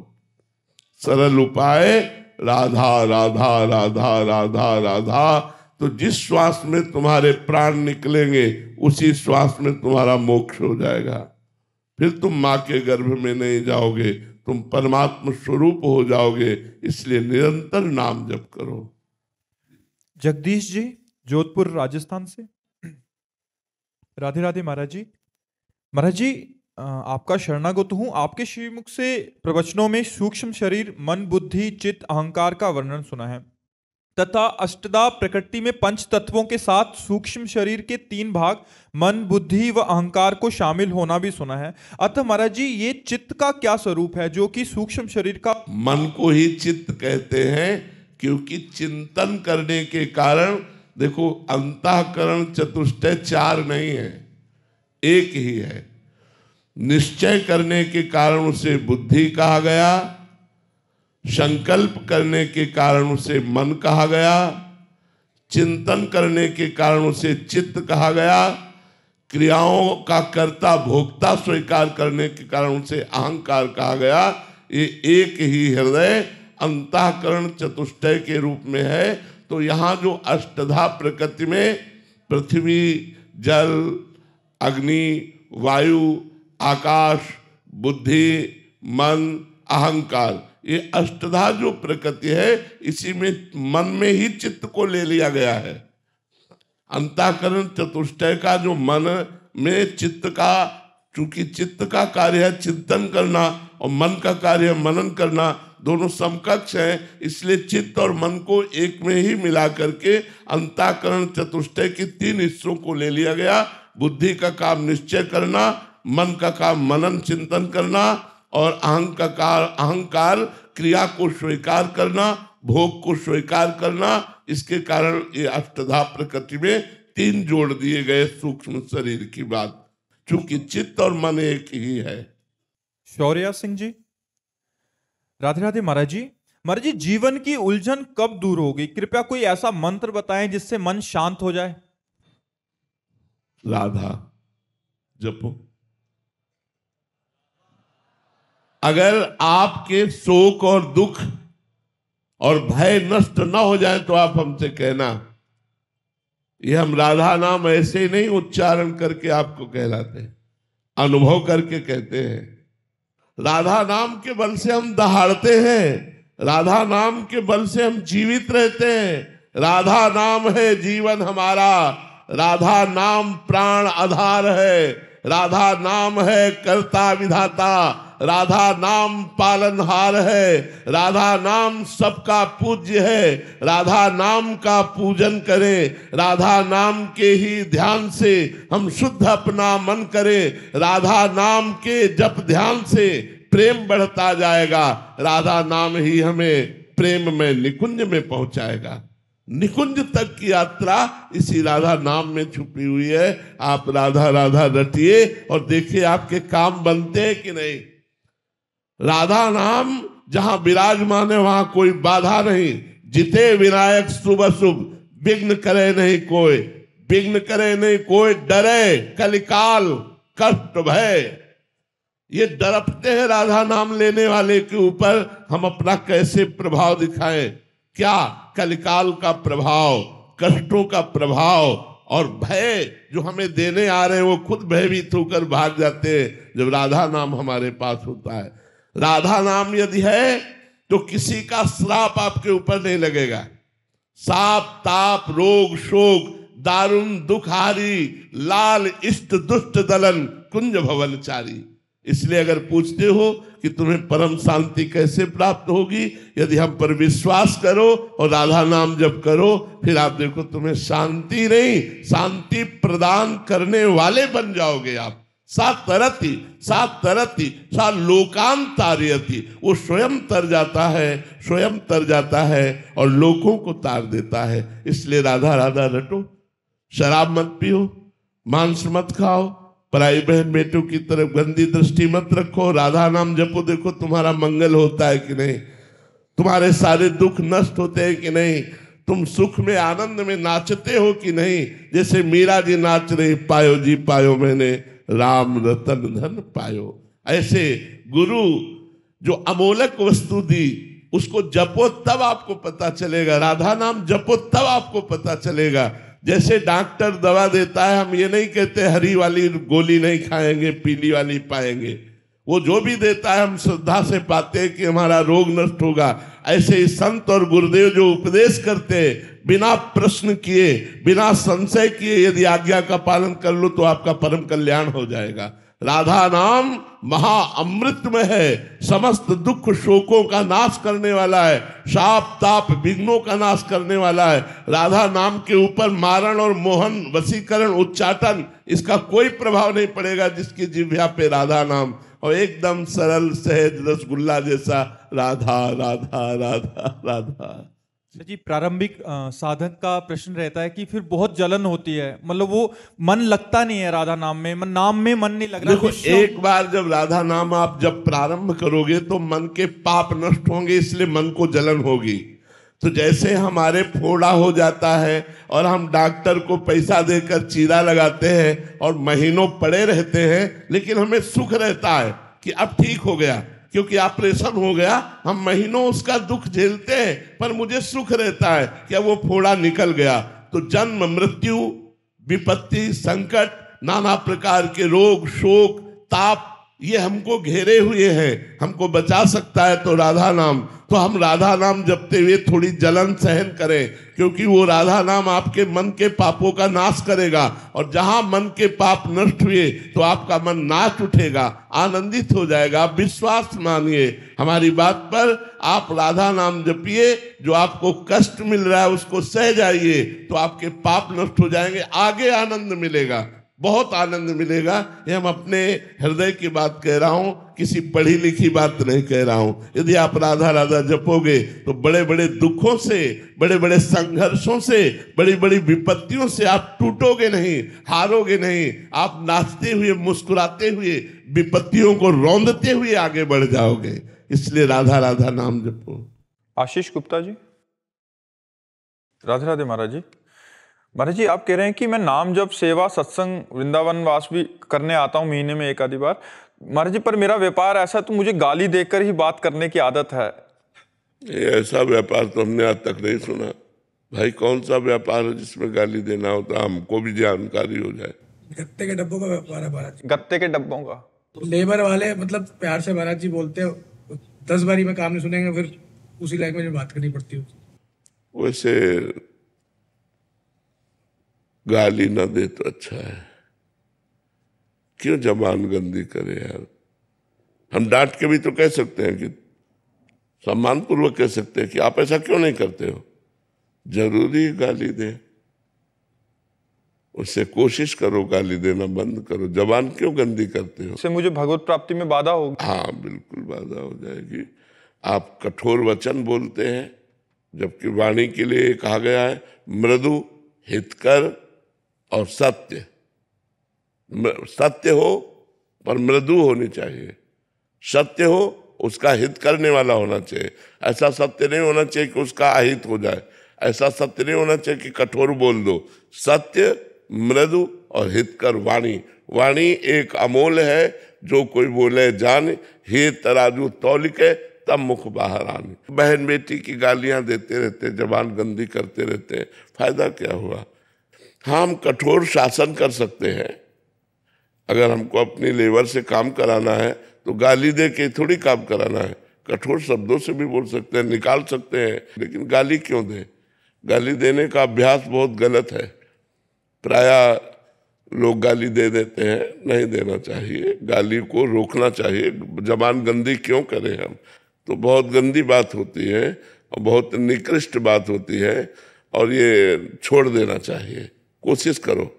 S2: सरल उपाय राधा राधा राधा राधा राधा। तो जिस श्वास में तुम्हारे प्राण निकलेंगे उसी श्वास में तुम्हारा मोक्ष हो जाएगा। फिर तुम माँ के गर्भ में नहीं जाओगे, तुम परमात्मा स्वरूप हो जाओगे। इसलिए निरंतर नाम जप करो।
S9: जगदीश जी जोधपुर राजस्थान से। राधे राधे महाराज जी। महाराज जी आपका शरणागत हूँ। आपके श्रीमुख से प्रवचनों में सूक्ष्म शरीर मन बुद्धि चित्त अहंकार का वर्णन सुना है तथा अष्टधा प्रकृति में पंच तत्वों के साथ सूक्ष्म शरीर के 3 भाग मन बुद्धि व अहंकार को शामिल होना भी सुना है। अतः महाराज जी ये चित्त का क्या स्वरूप है जो कि सूक्ष्म शरीर का?
S2: मन को ही चित्त कहते हैं क्योंकि चिंतन करने के कारण, देखो अंतःकरण चतुष्टय 4 नहीं है, एक ही है। निश्चय करने के कारण उसे बुद्धि कहा गया, संकल्प करने के कारण उसे मन कहा गया, चिंतन करने के कारण उसे चित्त कहा गया, क्रियाओं का कर्ता भोक्ता स्वीकार करने के कारण उसे अहंकार कहा गया। ये एक ही हृदय अंतःकरण चतुष्टय के रूप में है। तो यहाँ जो अष्टधा प्रकृति में पृथ्वी जल अग्नि वायु आकाश बुद्धि मन अहंकार, ये अष्टधा जो प्रकृति है इसी में मन में ही चित्त को ले लिया गया है। अंतःकरण चतुष्टय का जो मन में चित्त का, चूंकि चित्त का कार्य है चिंतन करना और मन का कार्य है मनन करना, दोनों समकक्ष हैं। इसलिए चित्त और मन को एक में ही मिला करके अंतःकरण चतुष्टय के 3 हिस्सों को ले लिया गया। बुद्धि का काम निश्चय करना, मन का काम मनन चिंतन करना और अहंकार क्रिया को स्वीकार करना, भोग को स्वीकार करना। इसके कारण ये अष्टधा प्रकृति में 3 जोड़ दिए गए सूक्ष्म शरीर की बात, चूंकि चित्त और मन एक ही है।
S9: शौर्या सिंह जी। राधे राधे महाराज जी। महाराज जी, जीवन की उलझन कब दूर होगी? कृपया कोई ऐसा मंत्र बताएं जिससे मन शांत हो जाए।
S2: राधा जपो। अगर आपके शोक और दुख और भय नष्ट न हो जाए तो आप हमसे कहना। ये हम राधा नाम ऐसे ही नहीं उच्चारण करके आपको कहलाते, अनुभव करके कहते हैं। राधा नाम के बल से हम दहाड़ते हैं, राधा नाम के बल से हम जीवित रहते हैं। राधा नाम है जीवन हमारा, राधा नाम प्राण आधार है, राधा नाम है कर्ता विधाता, राधा नाम पालनहार है, राधा नाम सबका पूज्य है। राधा नाम का पूजन करें, राधा नाम के ही ध्यान से हम शुद्ध अपना मन करें। राधा नाम के जप ध्यान से प्रेम बढ़ता जाएगा, राधा नाम ही हमें प्रेम में निकुंज में पहुंचाएगा। निकुंज तक की यात्रा इसी राधा नाम में छुपी हुई है। आप राधा राधा रटिए और देखिए आपके काम बनते हैं कि नहीं। राधा नाम जहां विराजमान है वहां कोई बाधा नहीं। जिते विनायक शुभ शुभ, विघ्न करे नहीं कोई, विघ्न करे नहीं कोई, डरे कलिकाल कष्ट भय। ये डरपते हैं राधा नाम लेने वाले के ऊपर हम अपना कैसे प्रभाव दिखाएं। क्या कलिकाल का प्रभाव, कष्टों का प्रभाव और भय जो हमें देने आ रहे हैं, वो खुद भयभीत होकर भाग जाते हैं जब राधा नाम हमारे पास होता है। राधा नाम यदि है तो किसी का श्राप आपके ऊपर नहीं लगेगा। साप ताप रोग शोक दारुण दुखारी, लाल इष्ट दुष्ट दलन कुंज भवनचारी। इसलिए अगर पूछते हो कि तुम्हें परम शांति कैसे प्राप्त होगी, यदि हम पर विश्वास करो और राधा नाम जप करो, फिर आप देखो तुम्हें शांति नहीं शांति प्रदान करने वाले बन जाओगे आप। सा तरति सा लोकांतार्यति, वो स्वयं तर जाता है, स्वयं तर जाता है और लोगों को तार देता है। इसलिए राधा राधा रटो, शराब मत पियो, मांस मत खाओ, पराई बहन बेटों की तरफ गंदी दृष्टि मत रखो, राधा नाम जपो। देखो तुम्हारा मंगल होता है कि नहीं, तुम्हारे सारे दुख नष्ट होते हैं कि नहीं, तुम सुख में आनंद में नाचते हो कि नहीं। जैसे मीरा जी नाच रही, पायो जी पायो मैंने राम रतन धन पायो। ऐसे गुरु जो अमोलक वस्तु दी उसको जपो तब आपको पता चलेगा। राधा नाम जपो तब आपको पता चलेगा। जैसे डॉक्टर दवा देता है, हम ये नहीं कहते हरी वाली गोली नहीं खाएंगे पीली वाली पाएंगे। वो जो भी देता है हम श्रद्धा से पाते हैं कि हमारा रोग नष्ट होगा। ऐसे ही संत और गुरुदेव जो उपदेश करते हैं, बिना प्रश्न किए बिना संशय किए यदि आज्ञा का पालन कर लो तो आपका परम कल्याण हो जाएगा। राधा नाम महा अमृतमय है, समस्त दुख शोकों का नाश करने वाला है, शाप ताप विघ्नों का नाश करने वाला है। राधा नाम के ऊपर मारण और मोहन वशीकरण उच्चाटन इसका कोई प्रभाव नहीं पड़ेगा जिसकी जिह्वा पे राधा नाम, और एकदम सरल सहज रसगुल्ला जैसा राधा राधा राधा राधा।
S9: जी, प्रारंभिक साधक का प्रश्न रहता है कि फिर बहुत जलन होती है, मतलब वो मन लगता नहीं है राधा नाम में, नाम में मन नहीं लग रहा।
S2: देखो एक बार जब राधा नाम आप जब प्रारंभ करोगे तो मन के पाप नष्ट होंगे, इसलिए मन को जलन होगी। तो जैसे हमारे फोड़ा हो जाता है और हम डॉक्टर को पैसा देकर चीरा लगाते हैं और महीनों पड़े रहते हैं, लेकिन हमें सुख रहता है कि अब ठीक हो गया क्योंकि ऑपरेशन हो गया। हम महीनों उसका दुख झेलते हैं पर मुझे सुख रहता है कि अब वो फोड़ा निकल गया। तो जन्म मृत्यु विपत्ति संकट नाना प्रकार के रोग शोक ताप ये हमको घेरे हुए हैं, हमको बचा सकता है तो राधा नाम। तो हम राधा नाम जपते हुए थोड़ी जलन सहन करें, क्योंकि वो राधा नाम आपके मन के पापों का नाश करेगा। और जहां मन के पाप नष्ट हुए तो आपका मन नाच उठेगा, आनंदित हो जाएगा। आप विश्वास मानिए हमारी बात पर, आप राधा नाम जपिए। जो आपको कष्ट मिल रहा है उसको सह जाइए तो आपके पाप नष्ट हो जाएंगे, आगे आनंद मिलेगा। बहुत आनंद मिलेगा। ये हम अपने हृदय की बात कह रहा हूं, किसी पढ़ी लिखी बात नहीं कह रहा हूं। यदि आप राधा राधा जपोगे तो बड़े बड़े दुखों से, बड़े बड़े संघर्षों से, बड़ी बड़ी विपत्तियों से आप टूटोगे नहीं, हारोगे नहीं। आप नाचते हुए, मुस्कुराते हुए, विपत्तियों को रौंदते हुए आगे बढ़ जाओगे। इसलिए राधा राधा नाम जपो।
S1: आशीष गुप्ता जी। राधे राधे महाराज जी। महाराज जी, आप कह रहे हैं कि मैं नाम जप, सेवा, सत्संग, वृंदावन वास भी करने आता हूँ महीने में एक आधी बार। महाराज जी, पर मेरा व्यापार ऐसा, तो मुझे गाली देकर ही बात करने की आदत है।
S2: ऐसा व्यापार तो हमने आज तक नहीं सुना भाई। कौन सा व्यापार है जिसमें गाली देना होता? हमको भी जानकारी हो जाए।
S10: गत्ते के डब्बों का व्यापार है महाराज जी।
S1: गत्ते के डब्बों का?
S10: लेबर वाले मतलब प्यार से महाराज जी बोलते हैं, 10 बारी में काम नहीं सुनेंगे, फिर उसी लैंग्वेज में बात करनी पड़ती है।
S2: वैसे गाली ना दे तो अच्छा है, क्यों जबान गंदी करे यार। हम डांट के भी तो कह सकते हैं, कि सम्मान पूर्वक कह सकते हैं कि आप ऐसा क्यों नहीं करते हो। जरूरी गाली दे? उससे कोशिश करो, गाली देना बंद करो। जबान क्यों गंदी करते हो?
S1: इससे मुझे भगवत प्राप्ति में बाधा होगी।
S2: हाँ, बिल्कुल बाधा हो जाएगी। आप कठोर वचन बोलते हैं, जबकि वाणी के लिए कहा गया है मृदु, हितकर और सत्य। सत्य हो पर मृदु होनी चाहिए, सत्य हो उसका हित करने वाला होना चाहिए। ऐसा सत्य नहीं होना चाहिए कि उसका अहित हो जाए, ऐसा सत्य नहीं होना चाहिए कि कठोर बोल दो। सत्य, मृदु और हितकर वाणी। वाणी एक अमोल है, जो कोई बोले जान, हे तराजू तौलिके तब मुख बाहर आने। बहन बेटी की गालियां देते रहते, जबान गंदी करते रहते, फायदा क्या हुआ? हाँ, हम कठोर शासन कर सकते हैं। अगर हमको अपनी लेबर से काम कराना है तो गाली दे के थोड़ी काम कराना है, कठोर शब्दों से भी बोल सकते हैं, निकाल सकते हैं। लेकिन गाली क्यों दें? गाली देने का अभ्यास बहुत गलत है। प्रायः लोग गाली दे देते हैं, नहीं देना चाहिए। गाली को रोकना चाहिए। जबान गंदी क्यों करें हम? तो बहुत गंदी बात होती है और बहुत निकृष्ट बात होती है, और ये छोड़ देना चाहिए। कोशिश करो।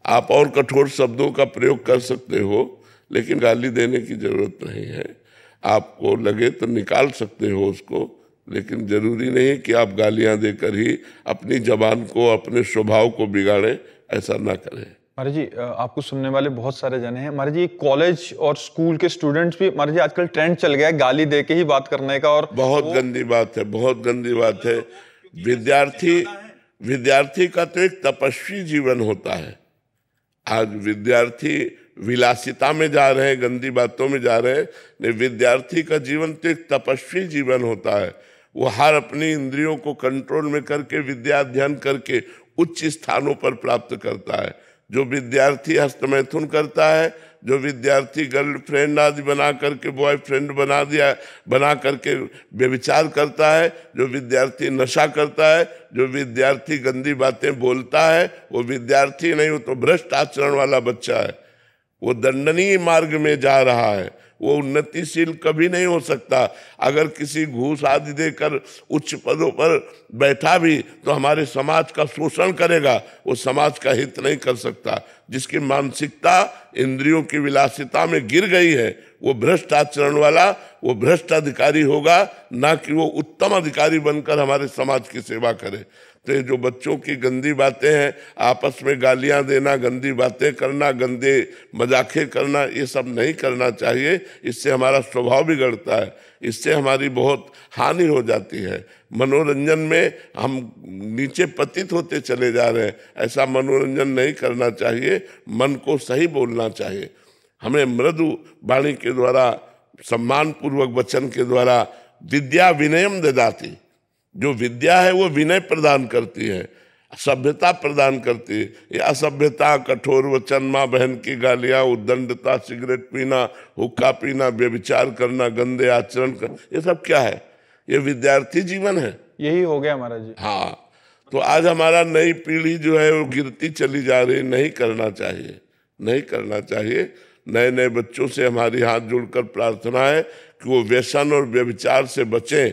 S2: आप और कठोर शब्दों का प्रयोग कर सकते हो, लेकिन गाली देने की जरूरत नहीं है। आपको लगे तो निकाल सकते हो उसको, लेकिन जरूरी नहीं कि आप गालियां देकर ही अपनी जबान को, अपने स्वभाव को बिगाड़ें। ऐसा ना करें।
S1: महाराज जी, आपको सुनने वाले बहुत सारे जने हैं। महाराज जी, कॉलेज और स्कूल के स्टूडेंट्स भी, महाराज जी आजकल ट्रेंड चल गया है गाली दे के ही बात करने का, और
S2: बहुत गंदी बात है, बहुत गंदी बात है। विद्यार्थी का तो एक तपस्वी जीवन होता है। आज विद्यार्थी विलासिता में जा रहे हैं, गंदी बातों में जा रहे हैं। नहीं, विद्यार्थी का जीवन तो एक तपस्वी जीवन होता है। वो हर अपनी इंद्रियों को कंट्रोल में करके विद्या अध्ययन करके उच्च स्थानों पर प्राप्त करता है। जो विद्यार्थी हस्तमैथुन करता है, जो विद्यार्थी गर्लफ्रेंड आदि बना करके बॉयफ्रेंड बना करके व्यभिचार करता है, जो विद्यार्थी नशा करता है, जो विद्यार्थी गंदी बातें बोलता है, वो विद्यार्थी नहीं, वो तो भ्रष्ट आचरण वाला बच्चा है। वो दंडनीय मार्ग में जा रहा है। वो उन्नतिशील कभी नहीं हो सकता। अगर किसी घूस आदि देकर उच्च पदों पर बैठा भी तो हमारे समाज का शोषण करेगा, वो समाज का हित नहीं कर सकता। जिसकी मानसिकता इंद्रियों की विलासिता में गिर गई है, वो भ्रष्ट आचरण वाला, वो भ्रष्ट अधिकारी होगा, ना कि वो उत्तम अधिकारी बनकर हमारे समाज की सेवा करे। तो ये जो बच्चों की गंदी बातें हैं, आपस में गालियां देना, गंदी बातें करना, गंदे मजाके करना, ये सब नहीं करना चाहिए। इससे हमारा स्वभाव बिगड़ता है, इससे हमारी बहुत हानि हो जाती है। मनोरंजन में हम नीचे पतित होते चले जा रहे हैं। ऐसा मनोरंजन नहीं करना चाहिए। मन को सही बोलना चाहिए। हमें मृदु वाणी के द्वारा, सम्मान पूर्वक वचन के द्वारा, विद्या विनयम ददाति, जो विद्या है वो विनय प्रदान करती है, सभ्यता प्रदान करती है। ये असभ्यता, कठोर वचन, माँ बहन की गालियाँ, उद्दंडता, सिगरेट पीना, हुक्का पीना, व्यभिचार करना, गंदे आचरण करना, ये सब क्या है? ये विद्यार्थी जीवन है।
S1: यही हो गया महाराज जी।
S2: हाँ, तो आज हमारा नई पीढ़ी जो है वो गिरती चली जा रही। नहीं करना चाहिए, नहीं करना चाहिए। नए नए बच्चों से हमारी हाथ जोड़कर प्रार्थना है कि वो व्यसन और व्यभिचार से बचें।